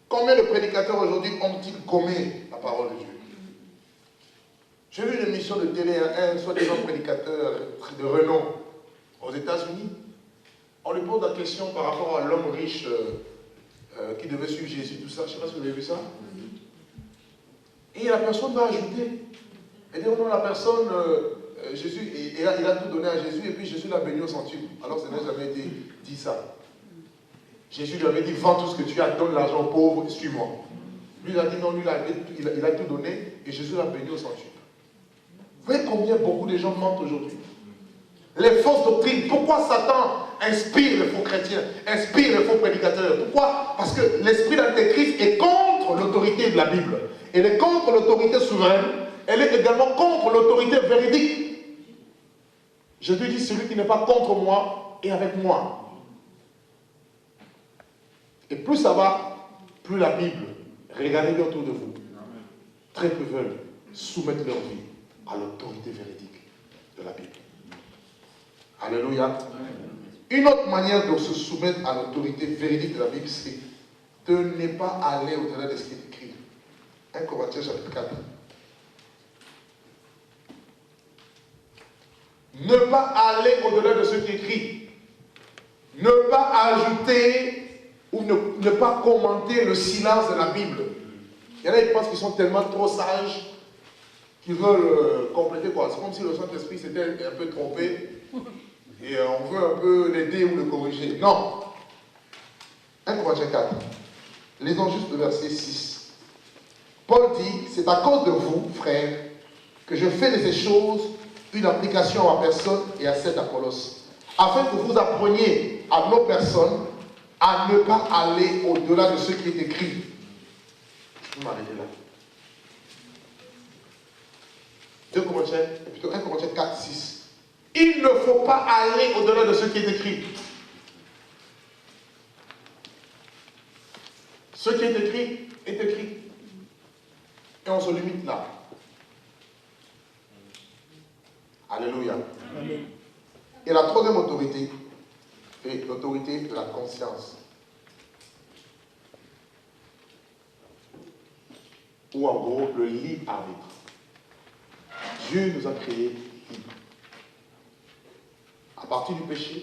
Combien de prédicateurs aujourd'hui ont-ils gommé la parole de Dieu? J'ai vu une émission de télé, un soi-disant prédicateur de renom aux États-Unis. On lui pose la question par rapport à l'homme riche qui devait suivre Jésus, tout ça. Je ne sais pas si vous avez vu ça. Et la personne va ajouter. Elle dit, oh non, la personne, Jésus, il a tout donné à Jésus et puis Jésus l'a béni au centuple. Alors ça n'a jamais été dit ça. Jésus lui avait dit, vends tout ce que tu as, donne l'argent aux pauvres, suis-moi. Lui, il a dit non, lui, il a tout donné et Jésus l'a béni au centuple. Vous voyez combien beaucoup de gens mentent aujourd'hui? les fausses doctrines. Pourquoi Satan inspire les faux chrétiens, inspire les faux prédicateurs? Pourquoi? Parce que l'esprit d'Antéchrist est contre l'autorité de la Bible. Elle est contre l'autorité souveraine. Elle est également contre l'autorité véridique. Je te dis, celui qui n'est pas contre moi est avec moi. Et plus ça va, plus la Bible, regardez bien autour de vous, très peu veulent soumettre leur vie à l'autorité véridique de la Bible. Alléluia. Une autre manière de se soumettre à l'autorité véridique de la Bible, c'est de ne pas aller au-delà de ce qui est écrit. 1 Corinthiens chapitre 4. Ne pas aller au-delà de ce qui est écrit. Ne pas ajouter ou ne pas commenter le silence de la Bible. Il y en a qui pensent qu'ils sont tellement trop sages qu'ils veulent compléter quoi. C'est comme si le Saint-Esprit s'était un peu trompé et on veut un peu l'aider ou le corriger. Non. 1 Corinthiens 4. Lisons juste le verset 6. Paul dit, c'est à cause de vous, frères, que je fais de ces choses une application à ma personne et à celle d'Apollos, afin que vous appreniez à nos personnes à ne pas aller au-delà de ce qui est écrit. Je peux m'arrêter là. 1 Corinthiens 4, 6. Il ne faut pas aller au-delà de ce qui est écrit. Ce qui est écrit est écrit. Et on se limite là. Alléluia. Amen. Et la troisième autorité est l'autorité de la conscience. Ou en gros, le libre arbitre. Dieu nous a créés libres. À partir du péché,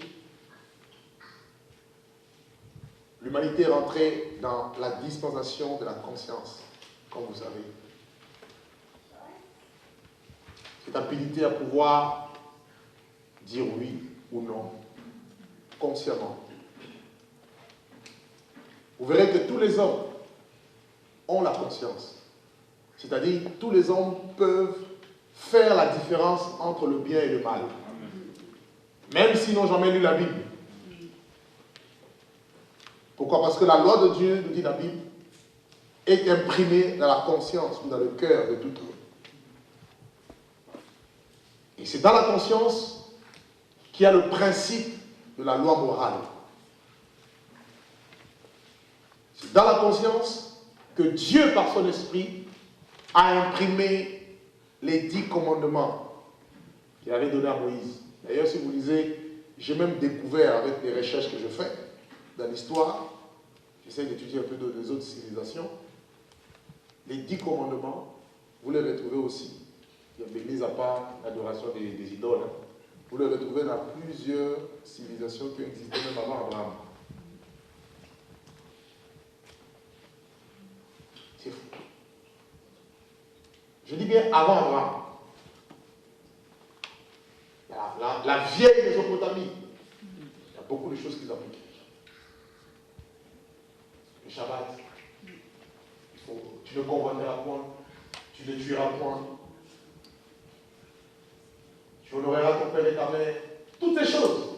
l'humanité est rentrée dans la dispensation de la conscience, comme vous savez. Cette habilité à pouvoir dire oui ou non, consciemment. Vous verrez que tous les hommes ont la conscience. C'est-à-dire, tous les hommes peuvent faire la différence entre le bien et le mal. Même s'ils n'ont jamais lu la Bible. Pourquoi? Parce que la loi de Dieu, nous dit la Bible, est imprimée dans la conscience ou dans le cœur de tout homme. Et c'est dans la conscience qu'il y a le principe de la loi morale. C'est dans la conscience que Dieu, par son esprit, a imprimé les 10 commandements qu'il avait donnés à Moïse. D'ailleurs, si vous lisez, j'ai même découvert avec les recherches que je fais dans l'histoire, j'essaie d'étudier un peu des autres civilisations, les 10 commandements, vous les retrouvez aussi. Il y a mis à part l'adoration des idoles. Hein. Vous les retrouvez dans plusieurs civilisations qui existaient même avant Abraham. C'est fou. Je dis bien avant Abraham. La vieille Mésopotamie. Il y a beaucoup de choses qu'ils appliquent. Le Shabbat. Tu ne convoiteras point. Tu ne tueras point. Tu honoreras ton père et ta mère. Toutes ces choses.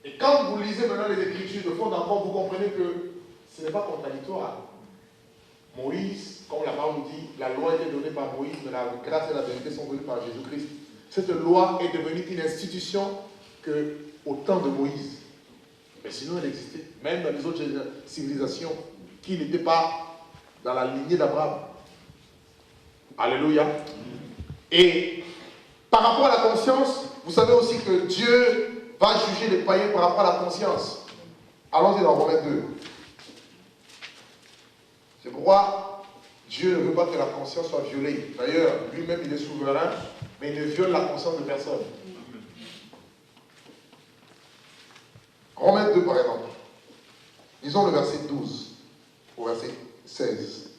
Et quand vous lisez maintenant les Écritures de fond en comble, vous comprenez que ce n'est pas contradictoire. Moïse, comme la parole nous dit, la loi a été donnée par Moïse, mais la grâce et la vérité sont venues par Jésus-Christ. Cette loi est devenue une institution qu'au temps de Moïse. Mais sinon, elle existait. Même dans les autres civilisations qui n'étaient pas dans la lignée d'Abraham. Alléluia. Et par rapport à la conscience, vous savez aussi que Dieu va juger les païens par rapport à la conscience. Allons-y dans Romains 2. C'est pourquoi Dieu ne veut pas que la conscience soit violée. D'ailleurs, lui-même, il est souverain, mais il ne viole la conscience de personne. Romains 2, par exemple. Lisons le verset 12 au verset 16.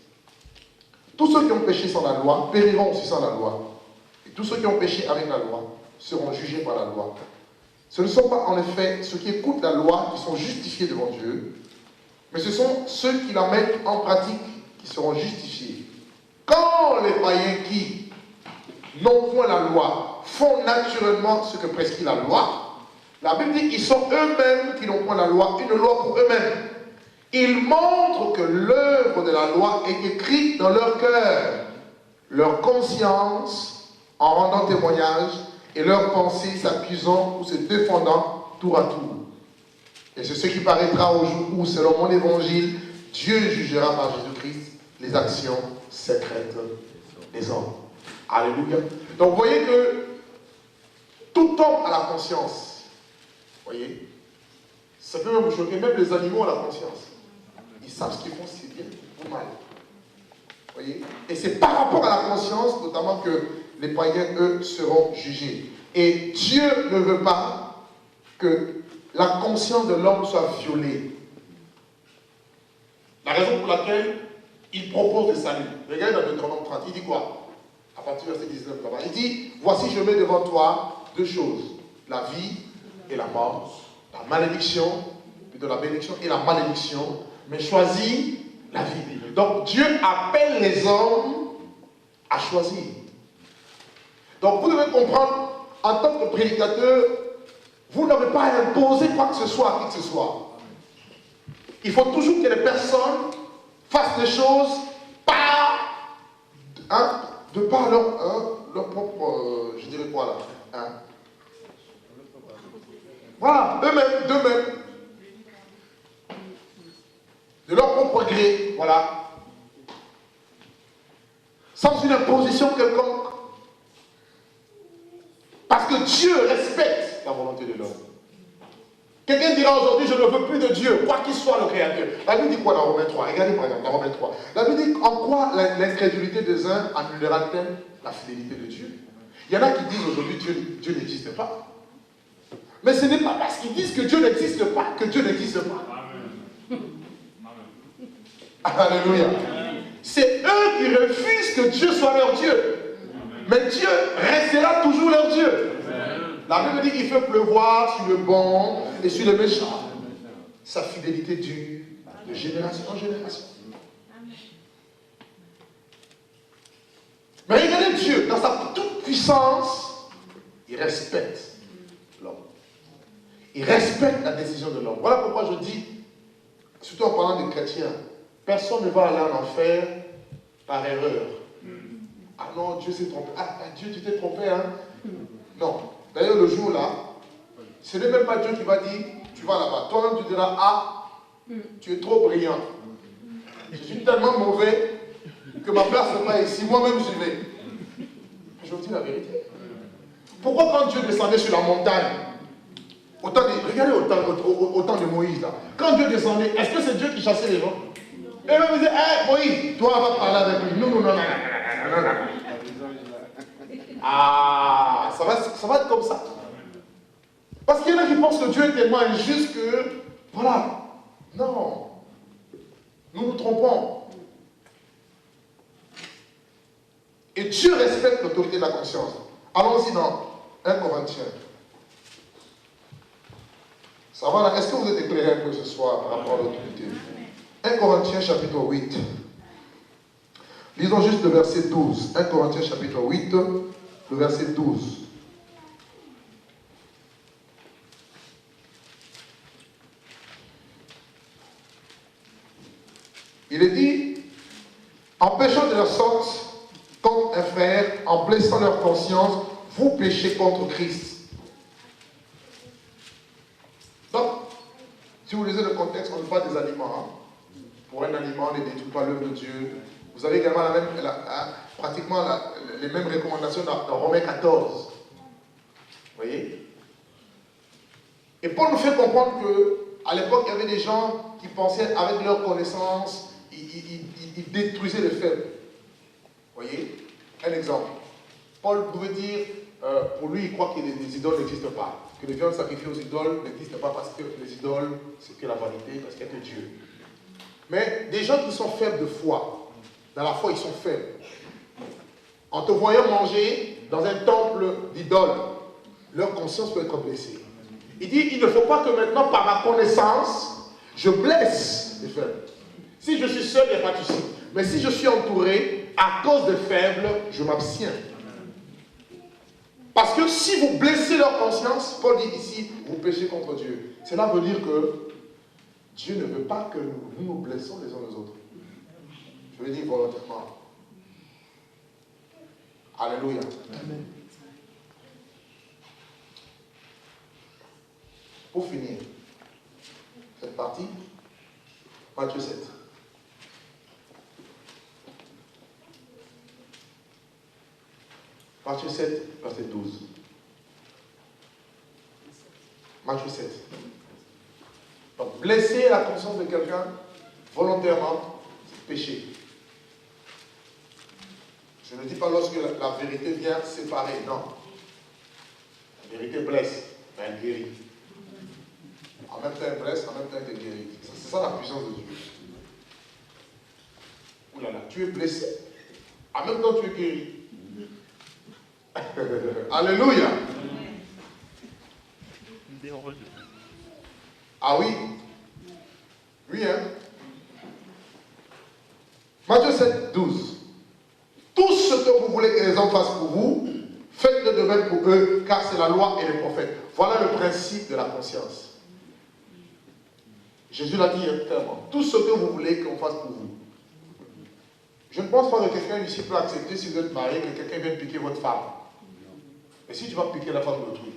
Tous ceux qui ont péché sans la loi périront aussi sans la loi. Et tous ceux qui ont péché avec la loi seront jugés par la loi. Ce ne sont pas en effet ceux qui écoutent la loi qui sont justifiés devant Dieu, mais ce sont ceux qui la mettent en pratique qui seront justifiés. Quand les païens qui n'ont point la loi font naturellement ce que prescrit la loi, la Bible dit qu'ils sont eux-mêmes qui n'ont point la loi, une loi pour eux-mêmes. Ils montrent que l'œuvre de la loi est écrite dans leur cœur, leur conscience en rendant témoignage et leurs pensées s'accusant ou se défendant tour à tour. Et c'est ce qui paraîtra au jour où, selon mon évangile, Dieu jugera par Jésus-Christ les actions secrètes des hommes. Alléluia. Donc vous voyez que tout homme a la conscience. Vous voyez, ça peut même vous choquer, même les animaux ont la conscience. Ils savent ce qu'ils font, si c'est bien ou mal. Vous voyez? Et c'est par rapport à la conscience, notamment, que les païens, eux, seront jugés. Et Dieu ne veut pas que la conscience de l'homme soit violée. La raison pour laquelle il propose le salut. Regardez dans Deutéronome 30, il dit quoi? À partir du verset 19 là-bas. Il dit, voici je mets devant toi deux choses, la vie et la mort, la malédiction, plutôt la bénédiction et la malédiction, mais choisis la vie. Donc Dieu appelle les hommes à choisir. Donc vous devez comprendre, en tant que prédicateur, vous n'avez pas à imposer quoi que ce soit à qui que ce soit. Il faut toujours que les personnes fassent les choses par, de par leur propre, je dirais quoi là, voilà, eux-mêmes, d'eux-mêmes, de leur propre gré, voilà, sans une imposition quelconque. Parce que Dieu respecte la volonté de l'homme. Quelqu'un dira aujourd'hui, je ne veux plus de Dieu, quoi qu'il soit le Créateur. La Bible dit quoi dans Romains 3? Regardez par exemple dans Romains 3. La Bible dit en quoi l'incrédulité des uns annulera-t-elle la fidélité de Dieu? Il y en a qui disent aujourd'hui Dieu n'existe pas. Mais ce n'est pas parce qu'ils disent que Dieu n'existe pas que Dieu n'existe pas. Amen. Alléluia. C'est eux qui refusent que Dieu soit leur Dieu. Mais Dieu restera toujours leur Dieu. La Bible dit qu'il fait pleuvoir sur le bon et sur le méchant. Sa fidélité dure de génération en génération. Mais regardez Dieu, dans sa toute puissance, il respecte l'homme. Il respecte la décision de l'homme. Voilà pourquoi je dis, surtout en parlant des chrétiens, personne ne va aller en enfer par erreur. Ah non, Dieu s'est trompé. Ah, Dieu, tu t'es trompé, hein? Non. D'ailleurs, le jour là, ce n'est même pas Dieu qui va dire, tu vas là-bas. Toi-même, tu diras, ah, tu es trop brillant. Je suis tellement mauvais que ma place n'est pas ici. Moi-même, j'y vais. Je vous dis la vérité. Pourquoi quand Dieu descendait sur la montagne, regardez au temps de Moïse, là, quand Dieu descendait, est-ce que c'est Dieu qui chassait les gens? Et même il disait, hé Moïse, toi, va parler avec lui. Non. Ah, ça va être comme ça. Parce qu'il y en a qui pensent que Dieu est tellement injuste que, voilà. Non. Nous nous trompons. Et Dieu respecte l'autorité de la conscience. Allons-y dans 1 Corinthiens. Ça va là? Est-ce que vous êtes éclairé un peu ce soir par rapport à l'autorité? 1 Corinthiens chapitre 8. Lisons juste le verset 12. 1 Corinthiens chapitre 8, le verset 12. Il est dit, en péchant de la sorte contre un frère, en blessant leur conscience, vous péchez contre Christ. Donc, si vous lisez le contexte, on ne parle pas des aliments. Hein. Pour un aliment, ne détruit pas l'œuvre de Dieu. Vous avez également pratiquement les mêmes recommandations dans Romains 14. Vous voyez? Et Paul nous fait comprendre qu'à l'époque, il y avait des gens qui pensaient, avec leur connaissance, ils détruisaient les faibles. Vous voyez? Un exemple. Paul pouvait dire, pour lui, il croit que les idoles n'existent pas. Que les viandes sacrifiées aux idoles n'existent pas parce que les idoles, c'est que la vanité, parce qu'il n'y a que Dieu. Mais des gens qui sont faibles de foi, dans la foi, ils sont faibles. En te voyant manger dans un temple d'idoles, leur conscience peut être blessée. Il dit, il ne faut pas que maintenant, par ma connaissance, je blesse les faibles. Si je suis seul, il n'y a pas de souci. Mais si je suis entouré, à cause des faibles, je m'abstiens. Parce que si vous blessez leur conscience, Paul dit ici, vous péchez contre Dieu. Cela veut dire que Dieu ne veut pas que nous nous blessons les uns les autres. Je veux dire volontairement. Alléluia. Amen. Pour finir cette partie, Matthieu 7. Matthieu 7, verset 12. Matthieu 7. Donc, blesser la conscience de quelqu'un volontairement, c'est péché. Je ne dis pas lorsque la vérité vient séparer, non. La vérité blesse, mais elle guérit. En même temps, elle blesse, en même temps, elle guérit. C'est ça la puissance de Dieu. Ouh là là, tu es blessé, en même temps, tu es guéri. Alléluia. Ah oui. Oui, hein. Matthieu 7, 12. Tout ce que vous voulez que les hommes fassent pour vous, faites-le de même pour eux, car c'est la loi et les prophètes. Voilà le principe de la conscience. Jésus l'a dit clairement. Tout ce que vous voulez qu'on fasse pour vous. Je ne pense pas que quelqu'un ici peut accepter, si vous êtes marié, que quelqu'un vienne piquer votre femme. Et si tu vas piquer la femme de l'autrui?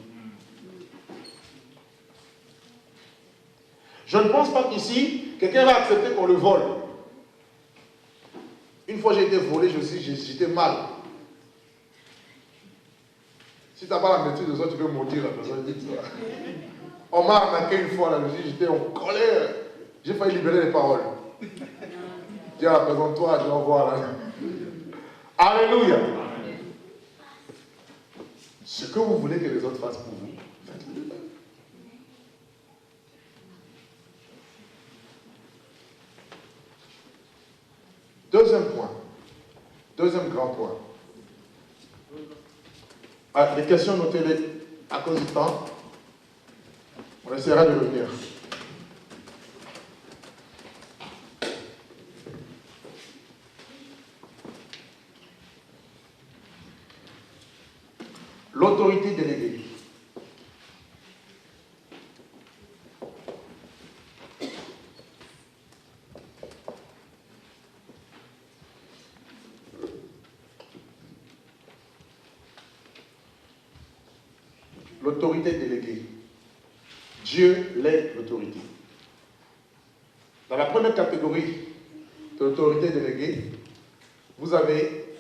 Je ne pense pas qu'ici, quelqu'un va accepter qu'on le vole. Une fois j'ai été volé, j'étais mal. Si tu n'as pas la maîtrise de ça, tu peux maudire la personne. On m'a arnaqué une fois, là, j'étais en colère. J'ai failli libérer les paroles. Dis à la personne, toi, je vais voir là. Alléluia. Ce que vous voulez que les autres fassent pour vous, faites-le. Deuxième point. Deuxième grand point. Ah, les questions, notez-les à cause du temps. On essaiera de revenir. L'autorité déléguée. L'autorité déléguée. Dieu l'est l'autorité. Dans la première catégorie de l'autorité déléguée, vous avez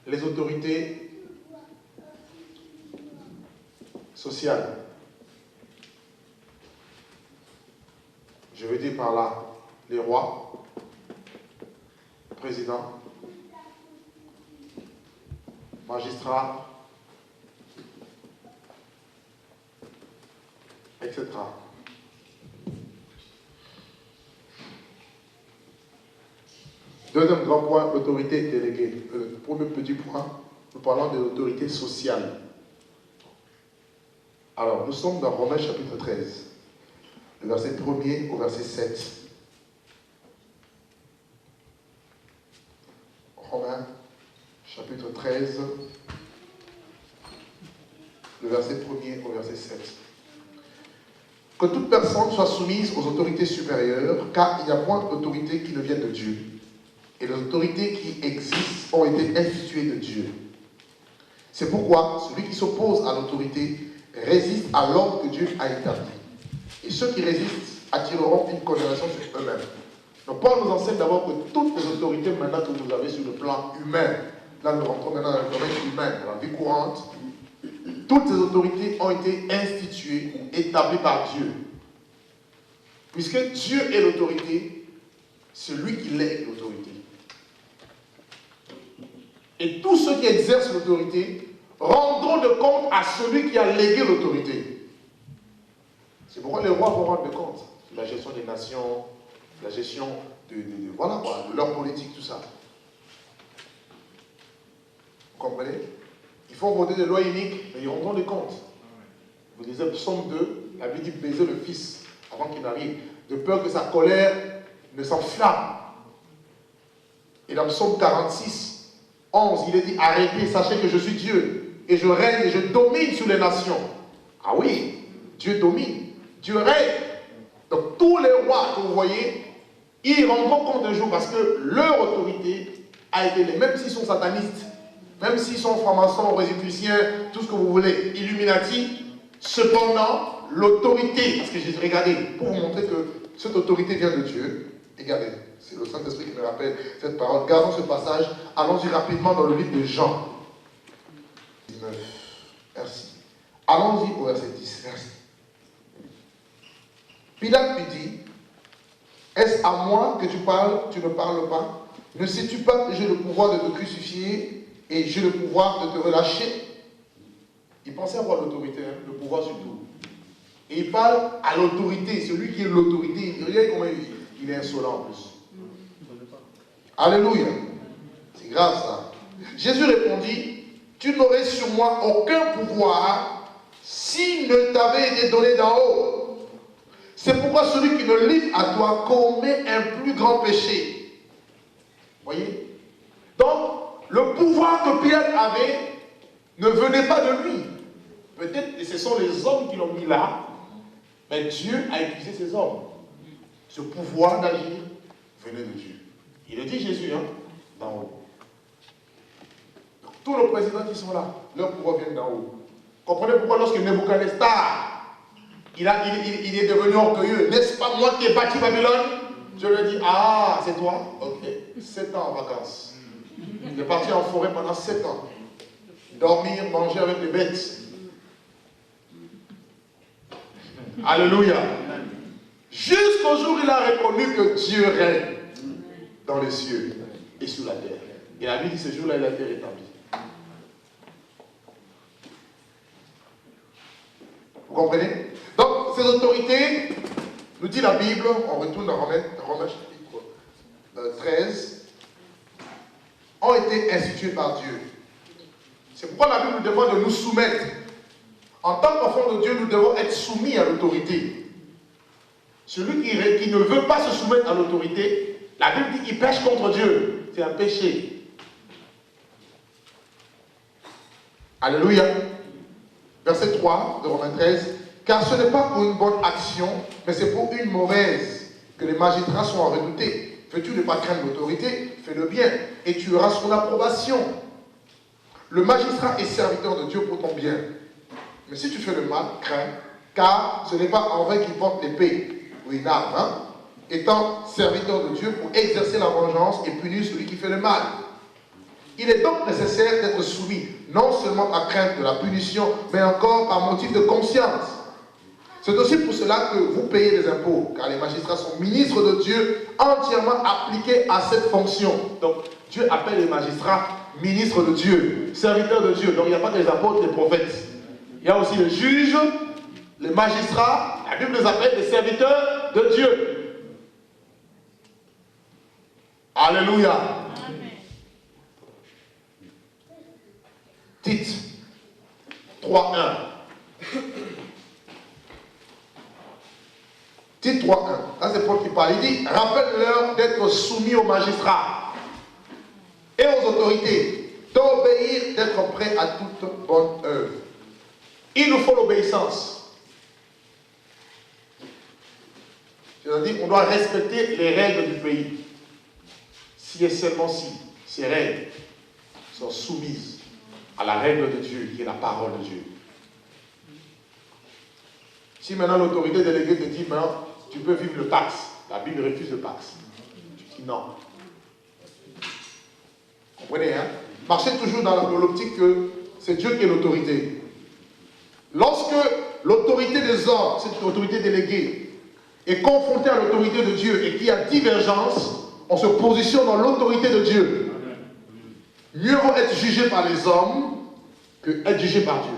les autorités sociales. Je veux dire par là les rois, présidents, magistrats, etc. Deuxième grand point, l'autorité déléguée. Le premier petit point, nous parlons de l'autorité sociale. Alors, nous sommes dans Romains chapitre 13, le verset 1er au verset 7. Romains chapitre 13, le verset 1er au verset 7. Que toute personne soit soumise aux autorités supérieures, car il n'y a point d'autorité qui ne vienne de Dieu. Et les autorités qui existent ont été instituées de Dieu. C'est pourquoi celui qui s'oppose à l'autorité résiste à l'ordre que Dieu a établi. Et ceux qui résistent attireront une condamnation sur eux-mêmes. Donc Paul nous enseigne d'abord que toutes les autorités maintenant que vous avez sur le plan humain, là nous rentrons maintenant dans le domaine humain, dans la vie courante, toutes les autorités ont été instituées ou établies par Dieu. Puisque Dieu est l'autorité, c'est lui qui lègue l'autorité. Et tous ceux qui exercent l'autorité rendront de compte à celui qui a légué l'autorité. C'est pourquoi les rois vont rendre de compte de la gestion des nations, de la gestion voilà quoi, de leur politique, tout ça. Vous comprenez? Ils font voter des lois iniques, mais ils rendront des comptes. Vous lisez Psaume 2, la Bible dit baiser le Fils avant qu'il n'arrive, de peur que sa colère ne s'enflamme. Et dans Psaume 46, 11, il est dit arrêtez, sachez que je suis Dieu. et je règne et je domine sur les nations. Ah oui, Dieu domine, Dieu règne. Donc tous les rois que vous voyez, ils rendront compte un jour parce que leur autorité a été, même s'ils sont satanistes, même s'ils sont francs-maçons, rosicruciens, tout ce que vous voulez, Illuminati, cependant, l'autorité, parce que j'ai regardé, pour vous montrer que cette autorité vient de Dieu, regardez, c'est le Saint-Esprit qui me rappelle cette parole. Gardons ce passage, allons-y rapidement dans le livre de Jean. 19, merci. Allons-y au verset 10, merci. Pilate lui dit, est-ce à moi que tu parles, tu ne parles pas? Ne sais-tu pas que j'ai le pouvoir de te crucifier et j'ai le pouvoir de te relâcher? Il pensait avoir l'autorité, hein, le pouvoir sur tout. Et il parle à l'autorité, celui qui est l'autorité. Regardez comment il est insolent en plus. Alléluia. C'est grave ça. Jésus répondit, tu n'aurais sur moi aucun pouvoir s'il ne t'avait été donné d'en haut. C'est pourquoi celui qui me livre à toi commet un plus grand péché. Voyez? Donc, le pouvoir que Pilate avait ne venait pas de lui. Peut-être que ce sont les hommes qui l'ont mis là, mais Dieu a utilisé ces hommes. Ce pouvoir d'agir venait de Dieu. Il le dit Jésus, hein, d'en haut. Donc, tous nos présidents qui sont là, leur pouvoir vient d'en haut. Comprenez pourquoi lorsque Nebuchadnezzar, il est devenu orgueilleux. N'est-ce pas moi qui ai bâti Babylone? Je lui dis, ah, c'est toi? Ok, 7 ans en vacances. Il est parti en forêt pendant 7 ans. Dormir, manger avec les bêtes. Alléluia. Jusqu'au jour où il a reconnu que Dieu règne dans les cieux et sur la terre. Et la Bible dit, ce jour-là, il a été rétabli. Vous comprenez? Donc, ces autorités, nous dit la Bible, on retourne dans Romains chapitre 13, ont été instituées par Dieu. C'est pourquoi la Bible nous demande de nous soumettre. En tant qu'enfant de Dieu, nous devons être soumis à l'autorité. Celui qui ne veut pas se soumettre à l'autorité, la Bible dit qu'il pêche contre Dieu. C'est un péché. Alléluia. Verset 3 de Romains 13. Car ce n'est pas pour une bonne action, mais c'est pour une mauvaise que les magistrats sont à redouter. Veux-tu ne pas craindre l'autorité? Fais le bien, et tu auras son approbation. Le magistrat est serviteur de Dieu pour ton bien. Mais si tu fais le mal, crains, car ce n'est pas en vrai qu'il porte l'épée ou une arme, hein, étant serviteur de Dieu pour exercer la vengeance et punir celui qui fait le mal. Il est donc nécessaire d'être soumis, non seulement à crainte de la punition, mais encore par motif de conscience. C'est aussi pour cela que vous payez les impôts, car les magistrats sont ministres de Dieu, entièrement appliqués à cette fonction. Donc, Dieu appelle les magistrats ministres de Dieu, serviteurs de Dieu. Donc, il n'y a pas que les apôtres, les prophètes. Il y a aussi les juges, les magistrats, la Bible les appelle les serviteurs de Dieu. Alléluia. Amen. Tite 3.1. Tite 3.1. Là, c'est Paul qui parle. Il dit, rappelle-leur d'être soumis aux magistrats et aux autorités, d'obéir, d'être prêts à toute bonne œuvre. Il nous faut l'obéissance. C'est-à-dire qu'on doit respecter les règles du pays. Si et seulement si ces règles sont soumises à la règle de Dieu, qui est la parole de Dieu. Si maintenant l'autorité déléguée te dit, maintenant, tu peux vivre le Pax, la Bible refuse le Pax. Tu dis non. Vous comprenez, hein? Marchez toujours dans l'optique que c'est Dieu qui est l'autorité. Lorsque l'autorité des hommes, cette autorité déléguée, est confrontée à l'autorité de Dieu et qu'il y a divergence, on se positionne dans l'autorité de Dieu. Mieux vaut être jugé par les hommes que être jugé par Dieu.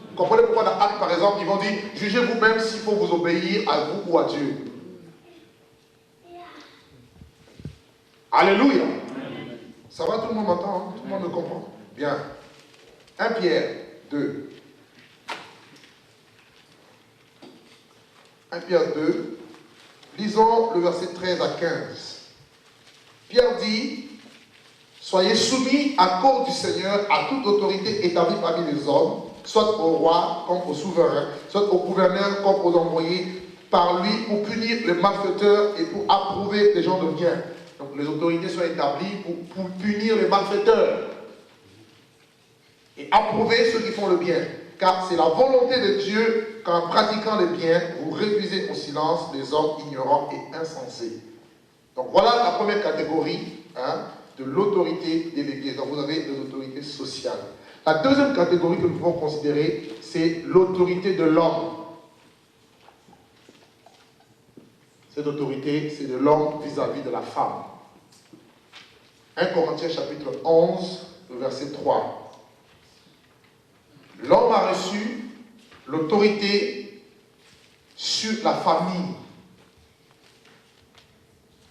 Vous comprenez pourquoi dans Actes, par exemple, ils vont dire, jugez vous-même s'il faut vous obéir à vous ou à Dieu. Alléluia. Ça va, tout le monde m'entend, hein? Tout le monde me comprend? Bien. 1 Pierre 2. 1 Pierre 2, lisons le verset 13 à 15. Pierre dit, Soyez soumis à cause du Seigneur à toute autorité établie parmi les hommes, soit au roi comme au souverain, soit au gouverneur comme aux envoyés par lui pour punir les malfaiteurs et pour approuver les gens de bien. Donc les autorités sont établies pour punir les malfaiteurs et approuver ceux qui font le bien. Car c'est la volonté de Dieu qu'en pratiquant le bien, vous réduisez au silence les hommes ignorants et insensés. Donc voilà la première catégorie de l'autorité déléguée. Donc vous avez les autorités sociales. La deuxième catégorie que nous pouvons considérer, c'est l'autorité de l'homme. Cette autorité, c'est de l'homme vis-à-vis de la femme. 1 Corinthiens chapitre 11, le verset 3. L'homme a reçu l'autorité sur la famille.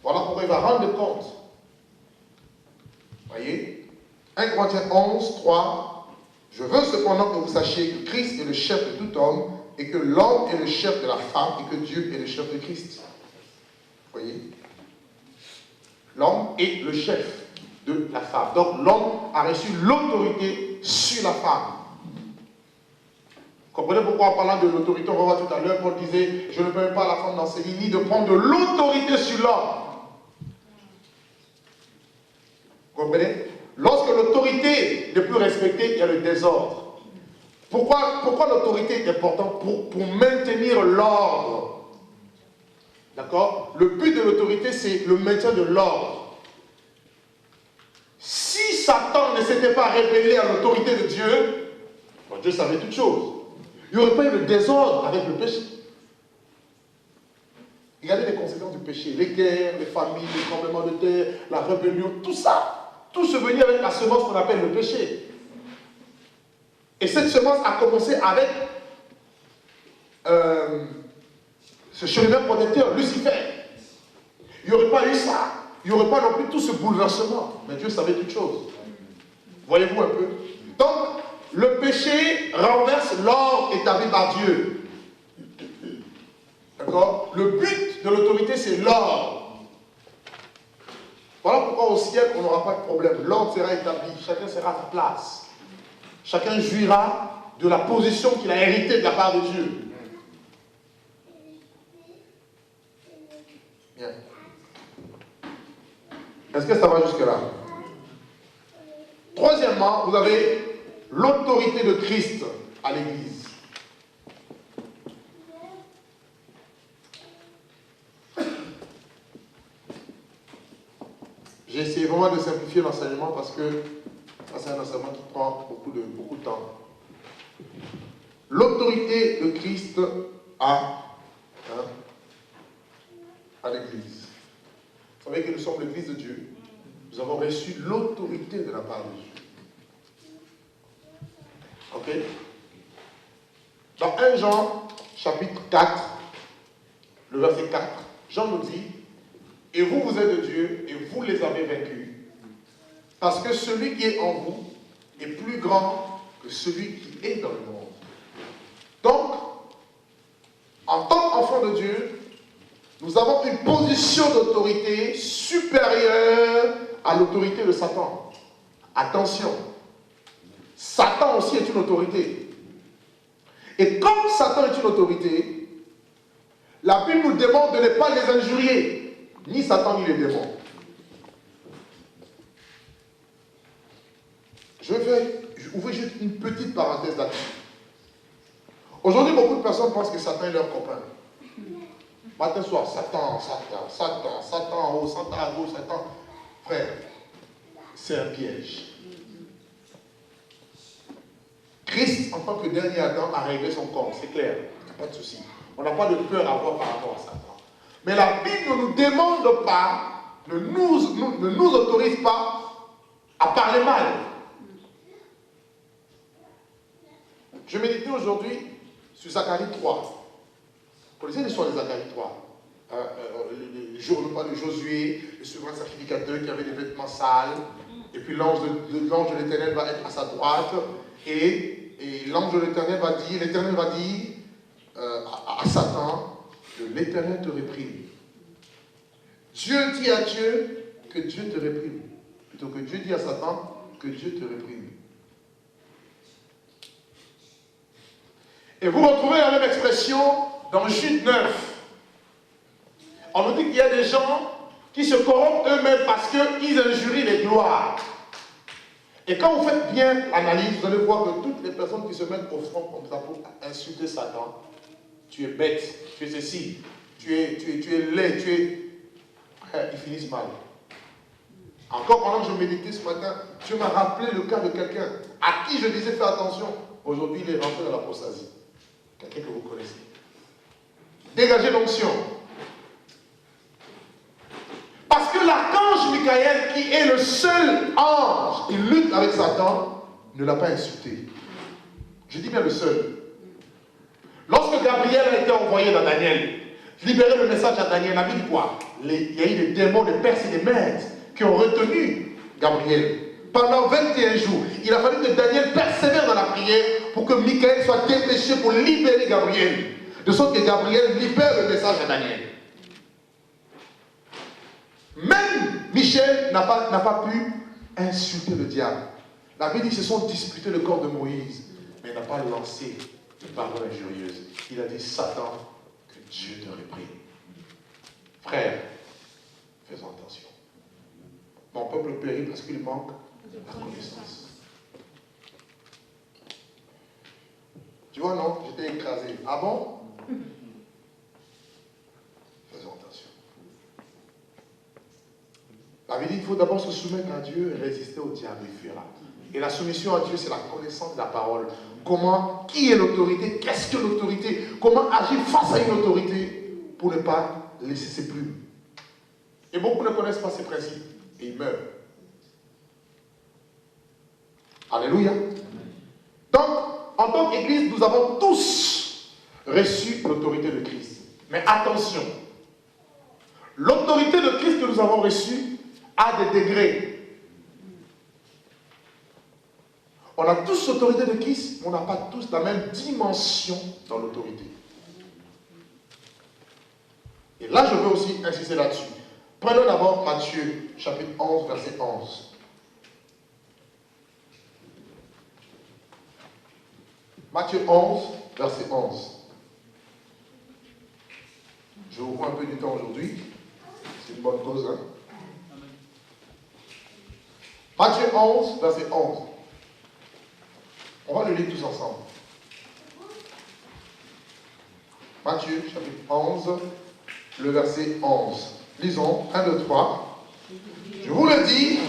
Voilà pourquoi il va rendre compte. Voyez, 1 Corinthiens 11, 3. Je veux cependant que vous sachiez que Christ est le chef de tout homme et que l'homme est le chef de la femme et que Dieu est le chef de Christ. Voyez, l'homme est le chef de la femme. Donc l'homme a reçu l'autorité sur la femme. Comprenez pourquoi en parlant de l'autorité, on va voir tout à l'heure, Paul disait, je ne permets pas à la femme d'enseigner ni de prendre de l'autorité sur l'homme. Vous comprenez? Lorsque l'autorité n'est plus respectée, il y a le désordre. Pourquoi l'autorité est importante? Pour maintenir l'ordre. D'accord? Le but de l'autorité, c'est le maintien de l'ordre. Si Satan ne s'était pas révélé à l'autorité de Dieu, Dieu savait toutes choses. Il n'y aurait pas eu le désordre avec le péché. Regardez les conséquences du péché. Les guerres, les familles, les tremblements de terre, la rébellion, tout ça. Tout se venait avec la semence qu'on appelle le péché. Et cette semence a commencé avec ce chérubin protecteur, Lucifer. Il n'y aurait pas eu ça. Il n'y aurait pas non plus tout ce bouleversement. Mais Dieu savait toutes choses. Voyez-vous un peu? Donc, le péché renverse l'ordre établi par Dieu. D'accord? Le but de l'autorité, c'est l'ordre. Voilà pourquoi au ciel, on n'aura pas de problème. L'ordre sera établi. Chacun sera à sa place. Chacun jouira de la position qu'il a héritée de la part de Dieu. Bien. Est-ce que ça va jusque-là? Troisièmement, vous avez l'autorité de Christ à l'Église. J'ai essayé vraiment de simplifier l'enseignement parce que c'est un enseignement qui prend beaucoup de temps. L'autorité de Christ à l'Église. Vous savez que nous sommes l'Église de Dieu. Nous avons reçu l'autorité de la part de Dieu. Ok? Dans 1 Jean, chapitre 4, le verset 4, Jean nous dit, « Et vous, vous êtes de Dieu, et vous les avez vaincus, parce que celui qui est en vous est plus grand que celui qui est dans le monde. » Donc, en tant qu'enfant de Dieu, nous avons une position d'autorité supérieure à l'autorité de Satan. Attention, Satan aussi est une autorité. Et comme Satan est une autorité, la Bible nous demande de ne pas les injurier, ni Satan ni les démons. Je vais ouvrir juste une petite parenthèse là-dessus. Aujourd'hui, beaucoup de personnes pensent que Satan est leur copain. Matin, soir, Satan, Satan, Satan, Satan en haut, Satan à gauche, Satan. Frère, c'est un piège. Christ, en tant que dernier Adam, a réglé son corps, c'est clair, pas de souci. On n'a pas de peur à avoir par rapport à Satan. Mais la Bible ne nous demande pas, ne nous autorise pas à parler mal. Je méditais aujourd'hui sur Zacharie 3. Vous connaissez l'histoire de Zacharie 3? Le jour de Josué, le souverain sacrificateur qui avait des vêtements sales, et puis l'ange de l'Éternel va être à sa droite, et l'ange de l'Éternel va dire à Satan que l'Éternel te réprime. Dieu dit à Dieu que Dieu te réprime. Plutôt que Dieu dit à Satan que Dieu te réprime. Et vous retrouvez la même expression dans Jude 9. On nous dit qu'il y a des gens qui se corrompent eux-mêmes parce qu'ils injurient les gloires. Et quand vous faites bien l'analyse, vous allez voir que toutes les personnes qui se mettent au front comme ça pour insulter Satan, tu es bête, tu es ceci, tu es laid, tu es... Ils finissent mal. Encore pendant que je méditais ce matin, Dieu m'a rappelé le cas de quelqu'un à qui je disais fais attention. Aujourd'hui, il est rentré dans l'apostasie. Quelqu'un que vous connaissez. Dégagez l'onction. Parce que l'archange Michael, qui est le seul ange qui lutte avec Satan, ne l'a pas insulté. Je dis bien le seul. Lorsque Gabriel a été envoyé dans Daniel, libérer le message à Daniel, a dit quoi? Il y a eu des démons, des Perses et des Mèdes qui ont retenu Gabriel. Pendant 21 jours, il a fallu que Daniel persévère dans la prière pour que Michael soit dépêché pour libérer Gabriel. De sorte que Gabriel libère le message à Daniel. Même Michel n'a pas pu insulter le diable. La Bible dit qu'ils se sont disputés le corps de Moïse, mais il n'a pas lancé de paroles injurieuses. Il a dit, Satan, que Dieu te réprime. Frère, faisons attention. Mon peuple périt parce qu'il manque la connaissance. Tu vois, non, j'étais écrasé. Ah bon? Faisons attention. La Bible dit qu'il faut d'abord se soumettre à Dieu et résister au diable, il fuira. Et la soumission à Dieu, c'est la connaissance de la parole. Comment, qui est l'autorité? Qu'est-ce que l'autorité? Comment agir face à une autorité pour ne pas laisser ses plumes? Et beaucoup ne connaissent pas ces principes et ils meurent. Alléluia. Donc, en tant qu'Église, nous avons tous reçu l'autorité de Christ. Mais attention, l'autorité de Christ que nous avons reçue a des degrés. On a tous l'autorité de Christ, mais on n'a pas tous la même dimension dans l'autorité. Et là, je veux aussi insister là-dessus. Prenons d'abord Matthieu, chapitre 11, verset 11. Matthieu 11, verset 11. Je vous prends un peu du temps aujourd'hui. C'est une bonne cause, hein? Matthieu 11, verset 11. On va le lire tous ensemble. Matthieu, chapitre 11, le verset 11. Lisons, 1, 2, 3. Je vous le dis,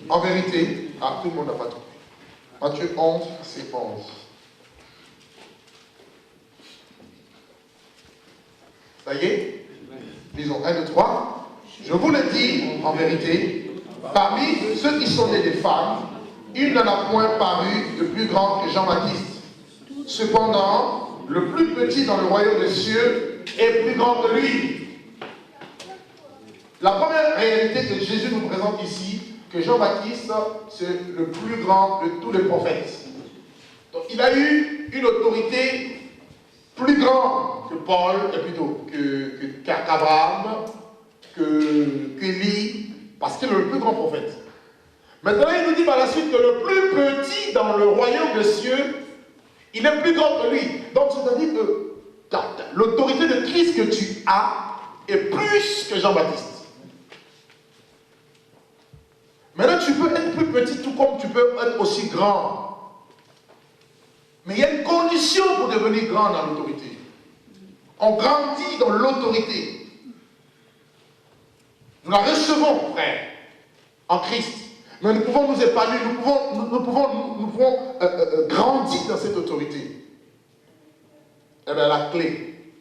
en vérité, tout le monde n'a pas trouvé. Matthieu 11, verset 11. Ça y est? Lisons, 1, 2, 3. Je vous le dis, en vérité, parmi ceux qui sont nés des femmes, il n'en a point paru de plus grand que Jean-Baptiste. Cependant, le plus petit dans le royaume des cieux est plus grand que lui. La première réalité que Jésus nous présente ici, que Jean-Baptiste, c'est le plus grand de tous les prophètes. Donc il a eu une autorité plus grande que Paul, plutôt qu'Abraham, qu'Élie, parce qu'il est le plus grand prophète. Maintenant, il nous dit par la suite que le plus petit dans le royaume des cieux, il est plus grand que lui. Donc, c'est-à-dire que l'autorité de Christ que tu as est plus que Jean-Baptiste. Maintenant, tu peux être plus petit tout comme tu peux être aussi grand. Mais il y a une condition pour devenir grand dans l'autorité. On grandit dans l'autorité. Nous la recevons, frère, en Christ. Mais nous pouvons nous épanouir, nous pouvons grandir dans cette autorité. Eh bien, la clé,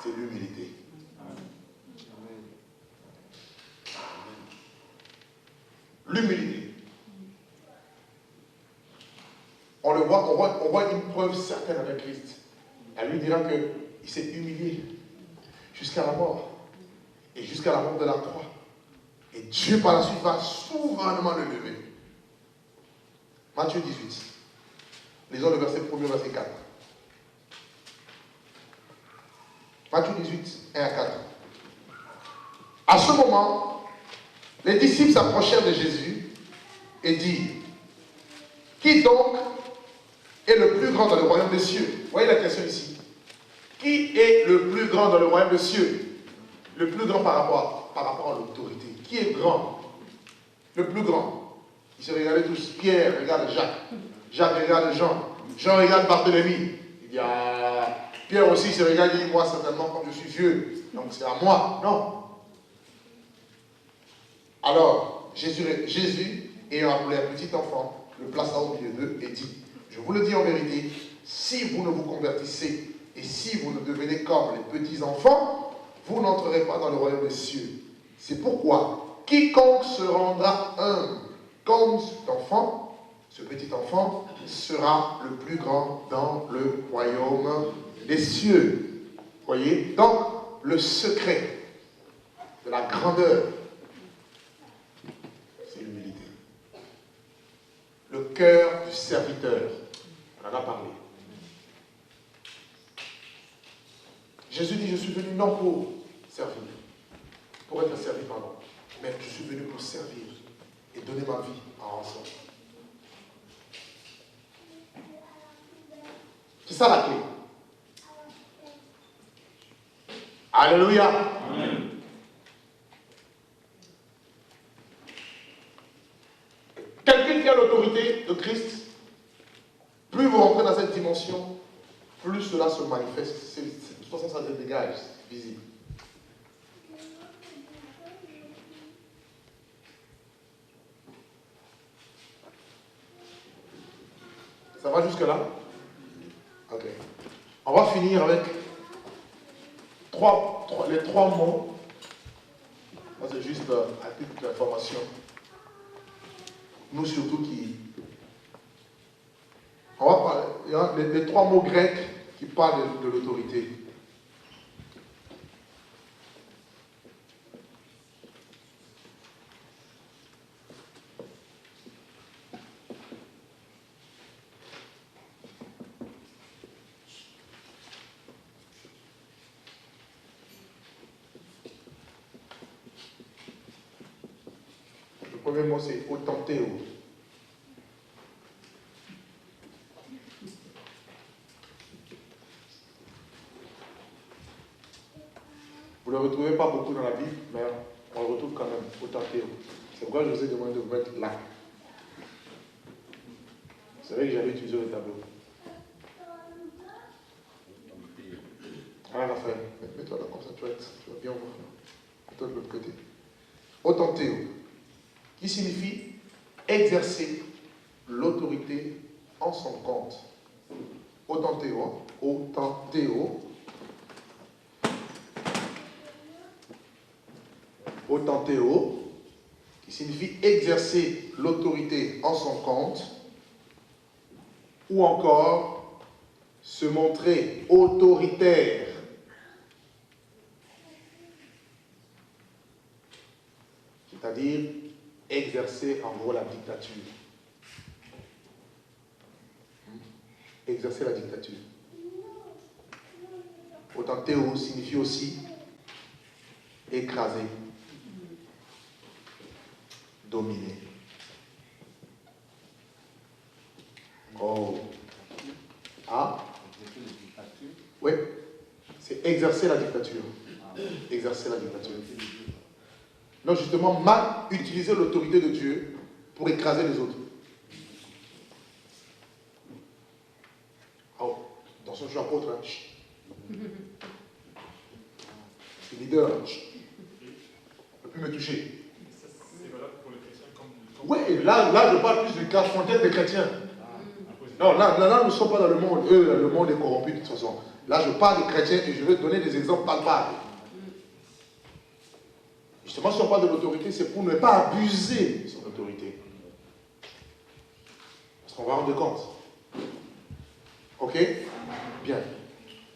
c'est l'humilité. L'humilité. On le voit, on voit une preuve certaine avec Christ. Elle lui dira qu'il s'est humilié jusqu'à la mort. Et jusqu'à la mort de la croix. Et Dieu par la suite va souverainement le lever. Matthieu 18. Lisons le verset 1er, verset 4. Matthieu 18, 1 à 4. À ce moment, Les disciples s'approchèrent de Jésus et dirent, qui donc est le plus grand dans le royaume des cieux? Vous voyez la question ici. Qui est le plus grand dans le royaume des cieux? Le plus grand par rapport à l'autorité. Qui est grand? Le plus grand. Ils se regardaient tous. Pierre regarde Jacques. Jacques regarde Jean. Jean regarde Barthélemy. Il dit, ah, Pierre aussi se regarde et dit, moi certainement comme je suis vieux, donc c'est à moi. Non. Alors, Jésus, ayant appelé un petit enfant, le plaça au milieu d'eux et dit, je vous le dis en vérité, si vous ne vous convertissez et si vous ne devenez comme les petits enfants, vous n'entrerez pas dans le royaume des cieux. C'est pourquoi quiconque se rendra humble comme cet enfant, ce petit enfant, sera le plus grand dans le royaume des cieux. Voyez? Donc, le secret de la grandeur, c'est l'humilité. Le cœur du serviteur, on en a parlé. Jésus dit, je suis venu non pour servir, pour être servi, pardon, mais je suis venu pour servir et donner ma vie en rançon. C'est ça la clé. Alléluia. Amen. Quelqu'un qui a l'autorité de Christ, plus vous rentrez dans cette dimension, plus cela se manifeste. De toute façon, ça se dégage, c'est visible. Ça va jusque-là? Ok. On va finir avec les trois mots. Moi, c'est juste à titre d'information. Nous surtout qui... On va parler, les trois mots grecs qui parlent de l'autorité. Le premier mot, c'est autantéo. Vous ne le retrouvez pas beaucoup dans la Bible, mais on le retrouve quand même, autantéo. C'est pourquoi je vous ai demandé de vous mettre là. C'est vrai que j'avais utilisé le tableau. Ah, Raphaël, mets-toi là comme ça, tu vas bien voir. Mets-toi de l'autre côté. Autantéo, qui signifie exercer l'autorité en son compte. Autantéo, hein? Autantéo. Autantéo, qui signifie exercer l'autorité en son compte, ou encore se montrer autoritaire. C'est-à-dire exercer en gros la dictature. Exercer la dictature. Autantéo signifie aussi écraser, dominer. Oh. Ah? Oui. C'est exercer la dictature. Exercer la dictature. Non, justement, mal utiliser l'autorité de Dieu pour écraser les autres. Oh, dans son jeu apôtre, hein. Je suis leader, hein. Ne peut plus me toucher. C'est valable pour les chrétiens comme... Oui, là, je parle plus du cas frontière des chrétiens. Non, là, nous ne sommes pas dans le monde. Le monde est corrompu de toute façon. Là, je parle des chrétiens et je vais donner des exemples palpables. Justement, si on parle de l'autorité, c'est pour ne pas abuser de son autorité. Parce qu'on va rendre compte. Ok? Bien.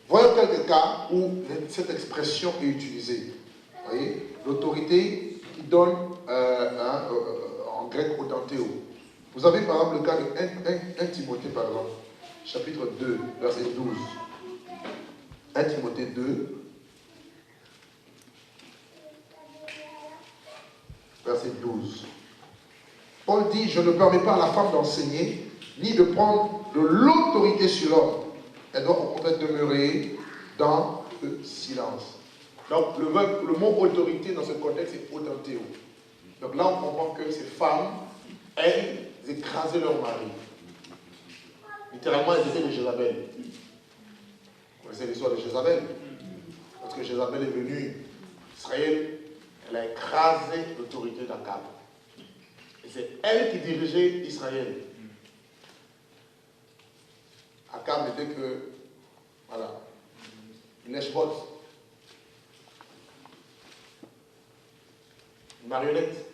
Voyons quelques cas où cette expression est utilisée. Vous voyez? L'autorité qui donne en grec autantéo. Vous avez par exemple le cas de 1 Timothée, par exemple, chapitre 2, verset 12. 1 Timothée 2, verset 12. Paul dit, je ne permets pas à la femme d'enseigner, ni de prendre de l'autorité sur l'homme. Elle doit au contraire demeurer dans le silence. Donc le mot autorité dans ce contexte, c'est autorité. Donc là, on comprend que ces femmes, elles écrasaient leur mari. Littéralement, elles étaient des Jézabel. Vous connaissez l'histoire de Jézabel? Lorsque Jézabel est venue Israël, elle a écrasé l'autorité d'Akab. Et c'est elle qui dirigeait Israël. Akab n'était que, voilà, une lèche-botte, une marionnette.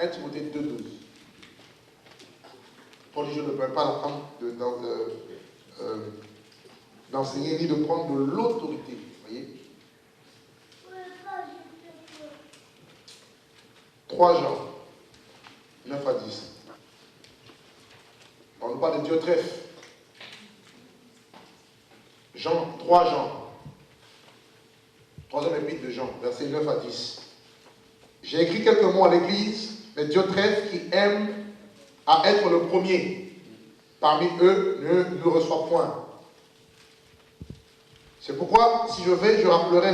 1 Timothée 2,12. Paul dit, je ne permets pas à la femme d'enseigner ni de prendre de l'autorité. Vous voyez? 3 Jean 9 à 10. On nous parle de Diotrephe. 3 Jean. 3e épître de Jean, versets 9 à 10. J'ai écrit quelques mots à l'église, mais Diotrephe, qui aime à être le premier parmi eux, ne nous reçoit point. C'est pourquoi, si je vais, je rappellerai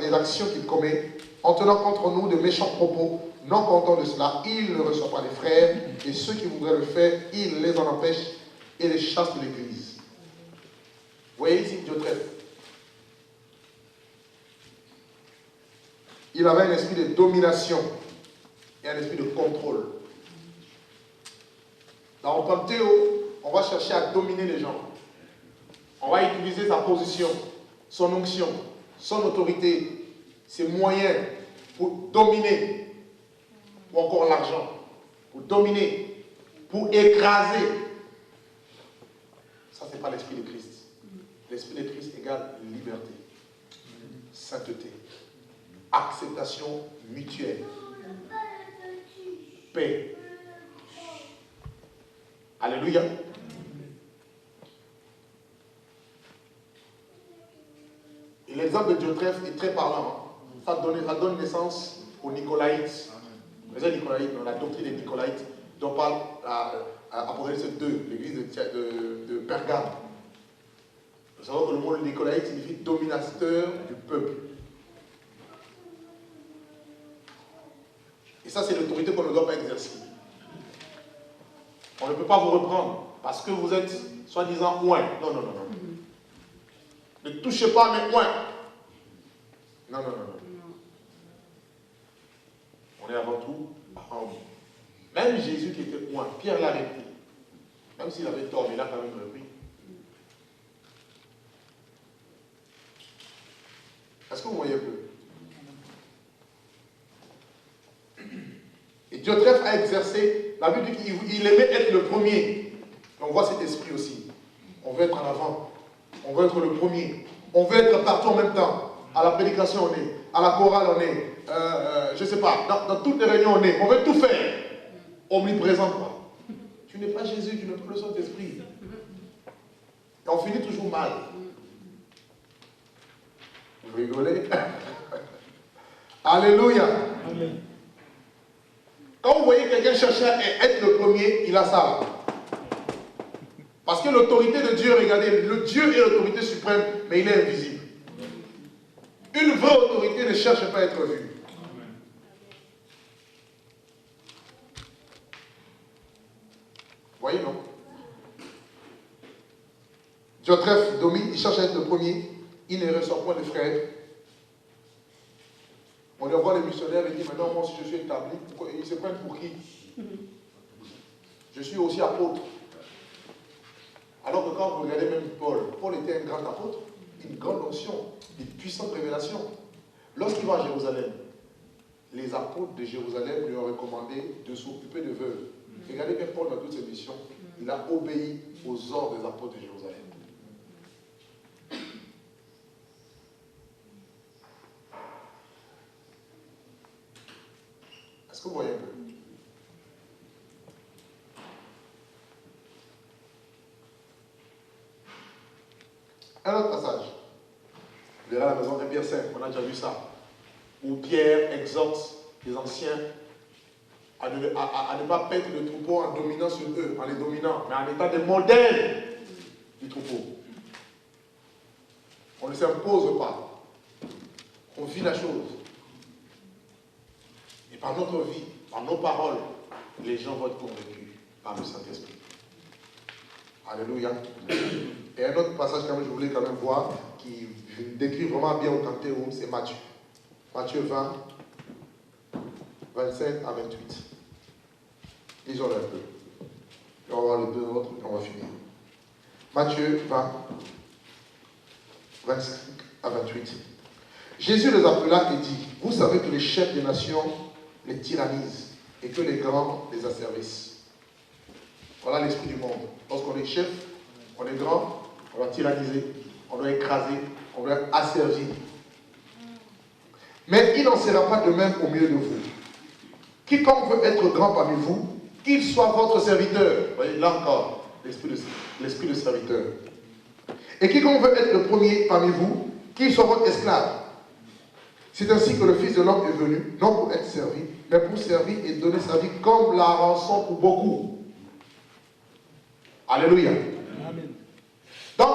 les actions qu'il commet, en tenant contre nous de méchants propos. Non content de cela, il ne reçoit pas les frères, et ceux qui voudraient le faire, il les en empêche et les chasse de l'église. Vous voyez ici Diotrephe. Il avait un esprit de domination et un esprit de contrôle. Dans le Théo, on va chercher à dominer les gens. On va utiliser sa position, son onction, son autorité, ses moyens pour dominer, ou encore l'argent, pour dominer, pour écraser. Ça, ce n'est pas l'esprit de Christ. L'esprit de Christ égale liberté, sainteté, acceptation mutuelle, paix. Alléluia. Et l'exemple de Diotrephe est très parlant. Ça donne naissance aux Nicolaïtes. Vous savez, Nicolaïtes, dans la doctrine des Nicolaïtes, dont parle Apocalypse 2, l'église de Pergame. Vous savez que le mot Nicolaïte signifie dominateur du peuple. Et ça, c'est l'autorité qu'on ne doit pas exercer. On ne peut pas vous reprendre parce que vous êtes soi-disant ouin. Non, non, non, non. Ne touchez pas mes ouin. Non, non, non, non. On est avant tout humble. Même Jésus qui était ouin, Pierre l'a repris. Même s'il avait tort, mais il a quand même repris. Est-ce que vous voyez un peu? Et Diotrephe a exercé, la Bible dit qu'il aimait être le premier. Et on voit cet esprit aussi. On veut être en avant. On veut être le premier. On veut être partout en même temps. À la prédication, on est. À la chorale, on est. Je ne sais pas. Dans toutes les réunions, on est. On veut tout faire. Omniprésent, quoi. Tu n'es pas Jésus, tu n'es pas le Saint-Esprit. Et on finit toujours mal. Vous rigolez? Alléluia. Amen. Quand vous voyez quelqu'un chercher à être le premier, il a ça. Parce que l'autorité de Dieu, regardez, le Dieu est l'autorité suprême, mais il est invisible. Une vraie autorité ne cherche pas à être vue. Vous voyez, non? Diotrephe domine, il cherche à être le premier, il ne reçoit point de frères. On lui envoie les missionnaires et dit, maintenant moi si je suis établi, ils se prennent pour qui? Je suis aussi apôtre. Alors que quand vous regardez même Paul, Paul était un grand apôtre, une grande onction, une puissante révélation. Lorsqu'il va à Jérusalem, les apôtres de Jérusalem lui ont recommandé de s'occuper de veuves. Regardez bien Paul dans toutes ses missions, il a obéi aux ordres des apôtres de Jérusalem. Est-ce que vous voyez un peu? Un autre passage. verrez à la maison de Pierre 5, on a déjà vu ça. Où Pierre exhorte les anciens à ne pas perdre le troupeau en dominant sur eux, en les dominant, mais en étant des modèles du troupeau. On ne s'impose pas. On vit la chose. Et par notre vie, par nos paroles, les gens vont être convaincus par le Saint-Esprit. Alléluia. Et un autre passage que je voulais quand même voir, qui décrit vraiment bien au Canthéum, c'est Matthieu. Matthieu 20, 27 à 28. Lisons-le un peu. Et on va voir les deux autres et on va finir. Matthieu 20, 25 à 28. Jésus les appela et dit, vous savez que les chefs des nations les tyrannisent et que les grands les asservissent. Voilà l'esprit du monde. Lorsqu'on est chef, on est grand, on doit tyranniser, on doit écraser, on doit asservir. Mais il n'en sera pas de même au milieu de vous. Quiconque veut être grand parmi vous, qu'il soit votre serviteur. Vous voyez, là encore, l'esprit de serviteur. Et quiconque veut être le premier parmi vous, qu'il soit votre esclave. C'est ainsi que le Fils de l'homme est venu, non pour être servi, mais pour servir et donner sa vie comme la rançon pour beaucoup. Alléluia. Amen. Donc,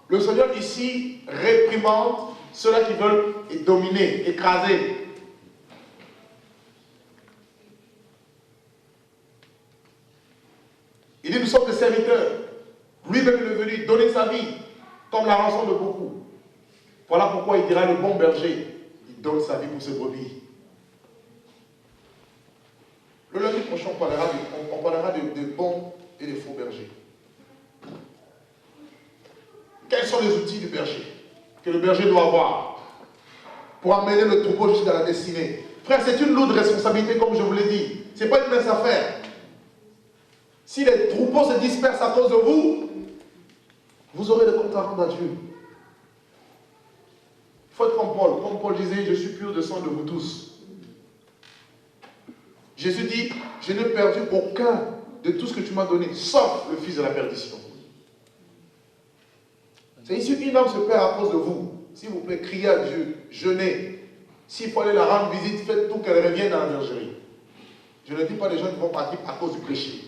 le Seigneur ici réprimande ceux-là qui veulent dominer, écraser. Il dit, nous sommes des serviteurs. Lui-même est venu donner sa vie comme la rançon de beaucoup. Voilà pourquoi il dira le bon berger. Il donne sa vie pour ses brebis. Le lundi prochain, on parlera de bons et de faux bergers. Quels sont les outils du berger que le berger doit avoir pour amener le troupeau jusqu'à la destinée? Frère, c'est une lourde responsabilité, comme je vous l'ai dit. Ce n'est pas une mince affaire. Si les troupeaux se dispersent à cause de vous, vous aurez des comptes à rendre à Dieu. Il faut être comme Paul. Comme Paul disait, je suis pur de sang de vous tous. Jésus dit, je n'ai perdu aucun de tout ce que tu m'as donné, sauf le fils de la perdition. C'est ici qu'une âme se perd à cause de vous. S'il vous plaît, criez à Dieu, jeûnez. S'il faut aller la rendre visite, faites tout qu'elle revienne dans la bergerie. Je ne dis pas les gens qui vont partir à cause du péché.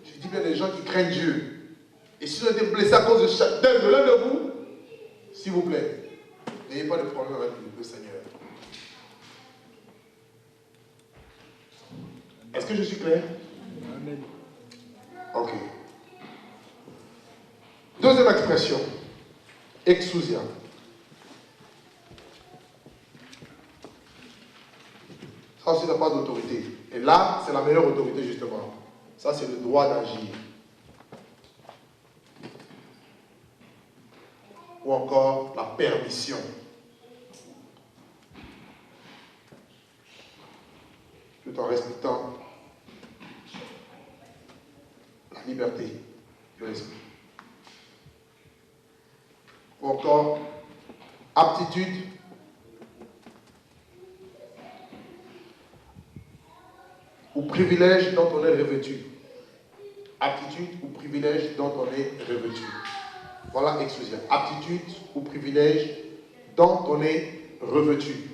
Je dis bien les gens qui craignent Dieu. Et si vous êtes blessés à cause de l'un de vous, s'il vous plaît, n'ayez pas de problème avec le Seigneur. Est-ce que je suis clair? Amen. Ok. Deuxième expression. Exousia. Ça aussi n'a pas d'autorité. Et là, c'est la meilleure autorité justement. Ça, c'est le droit d'agir. Ou encore la permission. Tout en respectant la liberté de l'esprit. Ou encore aptitude ou privilège dont on est revêtu. Aptitude ou privilège dont on est revêtu. Voilà, exousia. Aptitude ou privilège dont on est revêtu.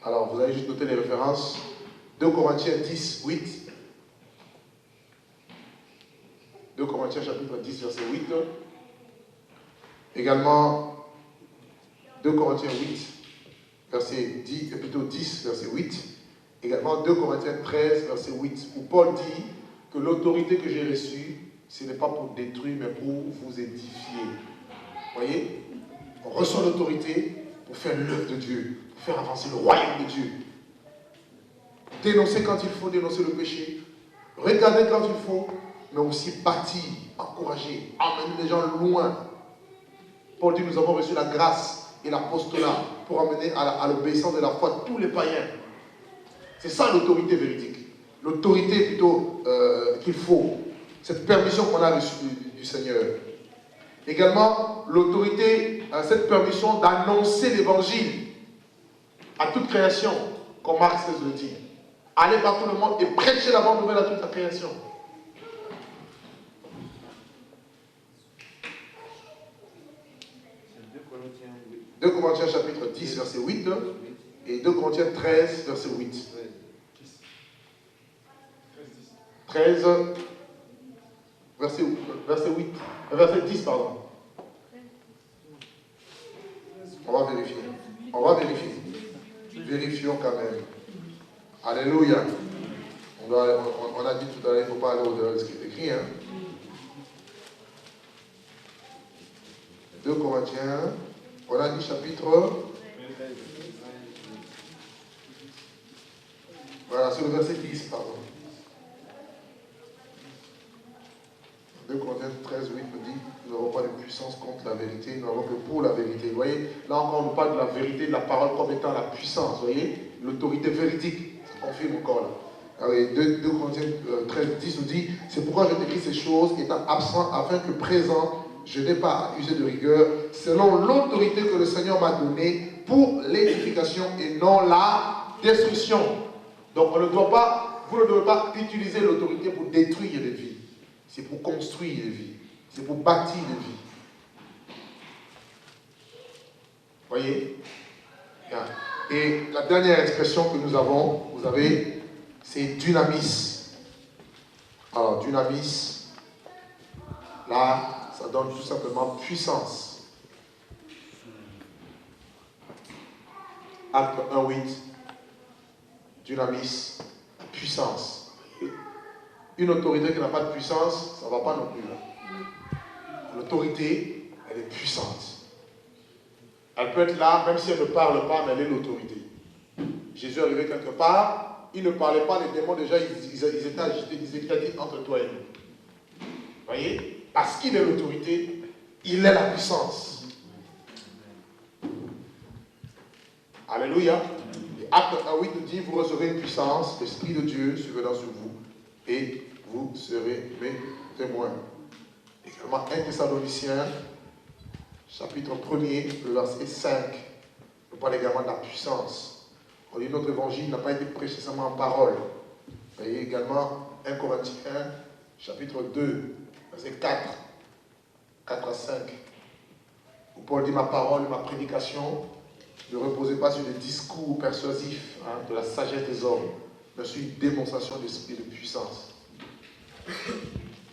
Alors, vous allez juste noter les références. 2 Corinthiens 10, 8. 2 Corinthiens chapitre 10, verset 8. Également, 2 Corinthiens 8, verset 10, plutôt 10, verset 8. Également, 2 Corinthiens 13, verset 8, où Paul dit que l'autorité que j'ai reçue, ce n'est pas pour détruire, mais pour vous édifier. Vous voyez? On reçoit l'autorité pour faire l'œuvre de Dieu, pour faire avancer le royaume de Dieu. Dénoncer quand il faut dénoncer le péché, regarder quand il faut, mais aussi bâtir, encourager, emmener les gens loin. Paul dit, nous avons reçu la grâce et l'apostolat pour amener à l'obéissance de la foi tous les païens. C'est ça l'autorité véridique. L'autorité plutôt qu'il faut. Cette permission qu'on a reçue du Seigneur. Également, l'autorité, cette permission d'annoncer l'évangile à toute création, comme Marc 16 le dit. Aller par tout le monde et prêcher la bonne nouvelle à toute la création. 2 Corinthiens chapitre 10, verset 8 et 2 Corinthiens 13, verset 8. 13, verset 8, verset 10, pardon. On va vérifier. On va vérifier. Vérifions quand même. Alléluia. On a dit tout à l'heure, il ne faut pas aller au-delà de ce qui est écrit. 2 Corinthiens, on a dit chapitre. Voilà, c'est le verset 10, pardon. 2 Corinthiens 13, 8 nous dit, nous n'avons pas de puissance contre la vérité, nous n'avons que pour la vérité. Vous voyez, là encore, on nous parle de la vérité, de la parole comme étant la puissance. Vous voyez, l'autorité véridique, ça confirme encore là. Alors, 2 Corinthiens 13, 10 nous dit, c'est pourquoi je t'écris ces choses, étant absent, afin que présent, je n'ai pas à user de rigueur, selon l'autorité que le Seigneur m'a donnée pour l'édification et non la destruction. Donc, on ne doit pas, vous ne devez pas utiliser l'autorité pour détruire des vies. C'est pour construire des vies. C'est pour bâtir des vies. Voyez? Et la dernière expression que nous avons, vous avez, c'est dynamis. Alors, dynamis, là, ça donne tout simplement puissance. Acte 1:8, dynamis, puissance. Une autorité qui n'a pas de puissance, ça ne va pas non plus. L'autorité, elle est puissante. Elle peut être là, même si elle ne parle pas, mais elle est l'autorité. Jésus est arrivé quelque part, il ne parlait pas, les démons déjà, ils étaient agités, ils étaient entre toi et nous. Vous voyez? Parce qu'il est l'autorité, il est la puissance. Alléluia. Et Acte 1:8 nous dit, vous recevrez une puissance, l'Esprit de Dieu survenant sur vous, et vous serez mes témoins. Également 1 Thessaloniciens, chapitre 1er, le verset 5, nous parle également de la puissance. On dit notre évangile n'a pas été prêché seulement en parole. Vous voyez également 1 Corinthiens, chapitre 2, verset 4 à 5, où Paul dit ma parole, ma prédication ne reposait pas sur des discours persuasifs de la sagesse des hommes, mais sur une démonstration d'esprit et de puissance.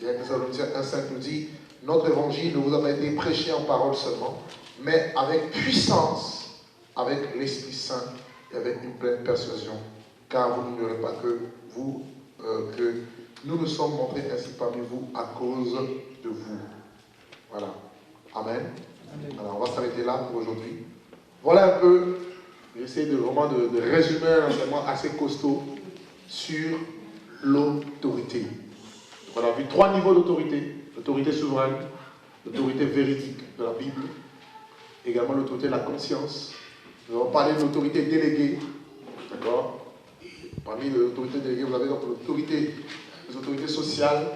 Et 1 Thessaloniciens 1:5 nous dit notre évangile ne vous a pas été prêché en parole seulement, mais avec puissance, avec l'Esprit Saint et avec une pleine persuasion, car vous n'ignorez pas que nous nous sommes montrés ainsi parmi vous à cause de vous. Voilà. Amen. Alors on va s'arrêter là pour aujourd'hui. Voilà un peu, j'essaie vraiment de résumer un enseignement assez costaud sur l'autorité. On a vu 3 niveaux d'autorité. L'autorité souveraine, l'autorité véridique de la Bible, également l'autorité de la conscience. Nous allons parler de l'autorité déléguée. D'accord? Parmi l'autorité déléguée, vous avez donc l'autorité, les autorités sociales,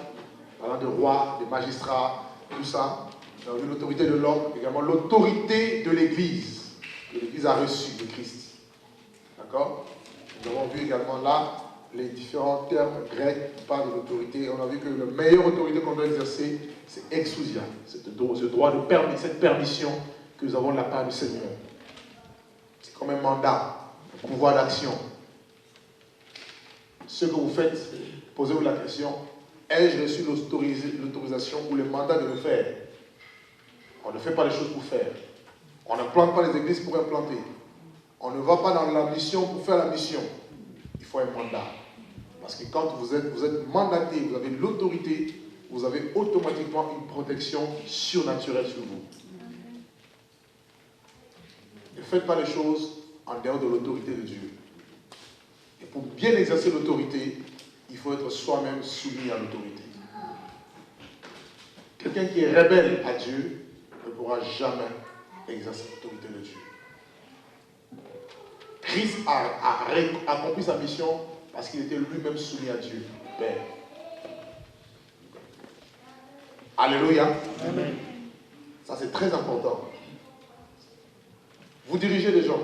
parlant de rois, des magistrats, tout ça. Nous avons vu l'autorité de l'homme, également l'autorité de l'Église, que l'Église a reçue de Christ. D'accord? Nous avons vu également là les différents termes grecs qui parlent de l'autorité. On a vu que la meilleure autorité qu'on doit exercer, c'est exousia, ce droit de cette permission que nous avons de la part du Seigneur. C'est comme un mandat, un pouvoir d'action. Ce que vous faites, posez-vous la question, ai-je reçu l'autorisation ou le mandat de le faire? On ne fait pas les choses pour faire. On ne plante pas les églises pour implanter. On ne va pas dans la mission pour faire la mission. Il faut un mandat. Parce que quand vous êtes mandaté, vous avez l'autorité, vous avez automatiquement une protection surnaturelle sur vous. Ne faites pas les choses en dehors de l'autorité de Dieu. Et pour bien exercer l'autorité, il faut être soi-même soumis à l'autorité. Quelqu'un qui est rebelle à Dieu ne pourra jamais exercer l'autorité de Dieu. Christ a accompli sa mission parce qu'il était lui-même soumis à Dieu, Père. Alléluia. Amen. Ça, c'est très important. Vous dirigez les gens.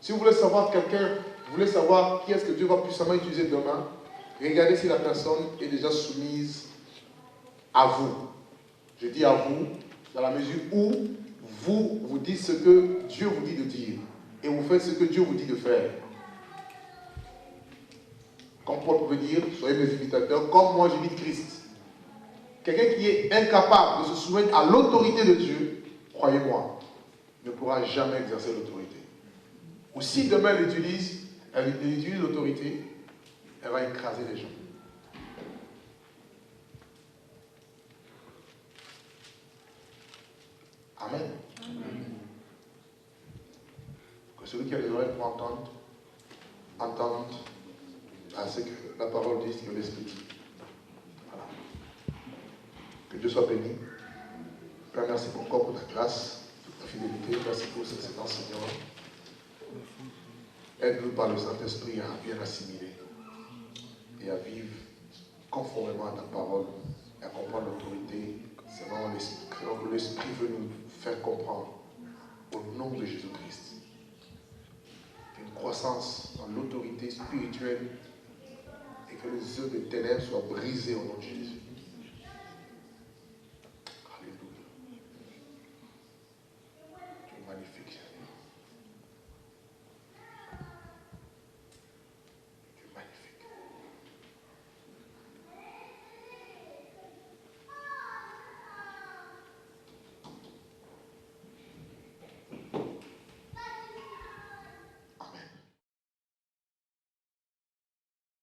Si vous voulez savoir vous voulez savoir qui est-ce que Dieu va puissamment utiliser demain, regardez si la personne est déjà soumise à vous. Je dis à vous, dans la mesure où vous dites ce que Dieu vous dit de dire et vous faites ce que Dieu vous dit de faire. Comme Paul pouvait dire, soyez mes imitateurs comme moi j'imite Christ. Quelqu'un qui est incapable de se soumettre à l'autorité de Dieu, croyez-moi, ne pourra jamais exercer l'autorité. Ou si demain elle utilise l'autorité, elle va écraser les gens. Amen. Que celui qui a les oreilles pour entendre, entende à ce que la parole dit, que l'Esprit dit. Voilà. Que Dieu soit béni. Père, merci encore pour ta grâce, pour ta fidélité. Merci pour cet enseignement. Aide-nous par le Saint-Esprit à bien assimiler et à vivre conformément à ta parole et à comprendre l'autorité selon que l'Esprit veut nous faire comprendre au nom de Jésus-Christ. Une croissance dans l'autorité spirituelle et que les œuvres des ténèbres soient brisées au nom de Jésus.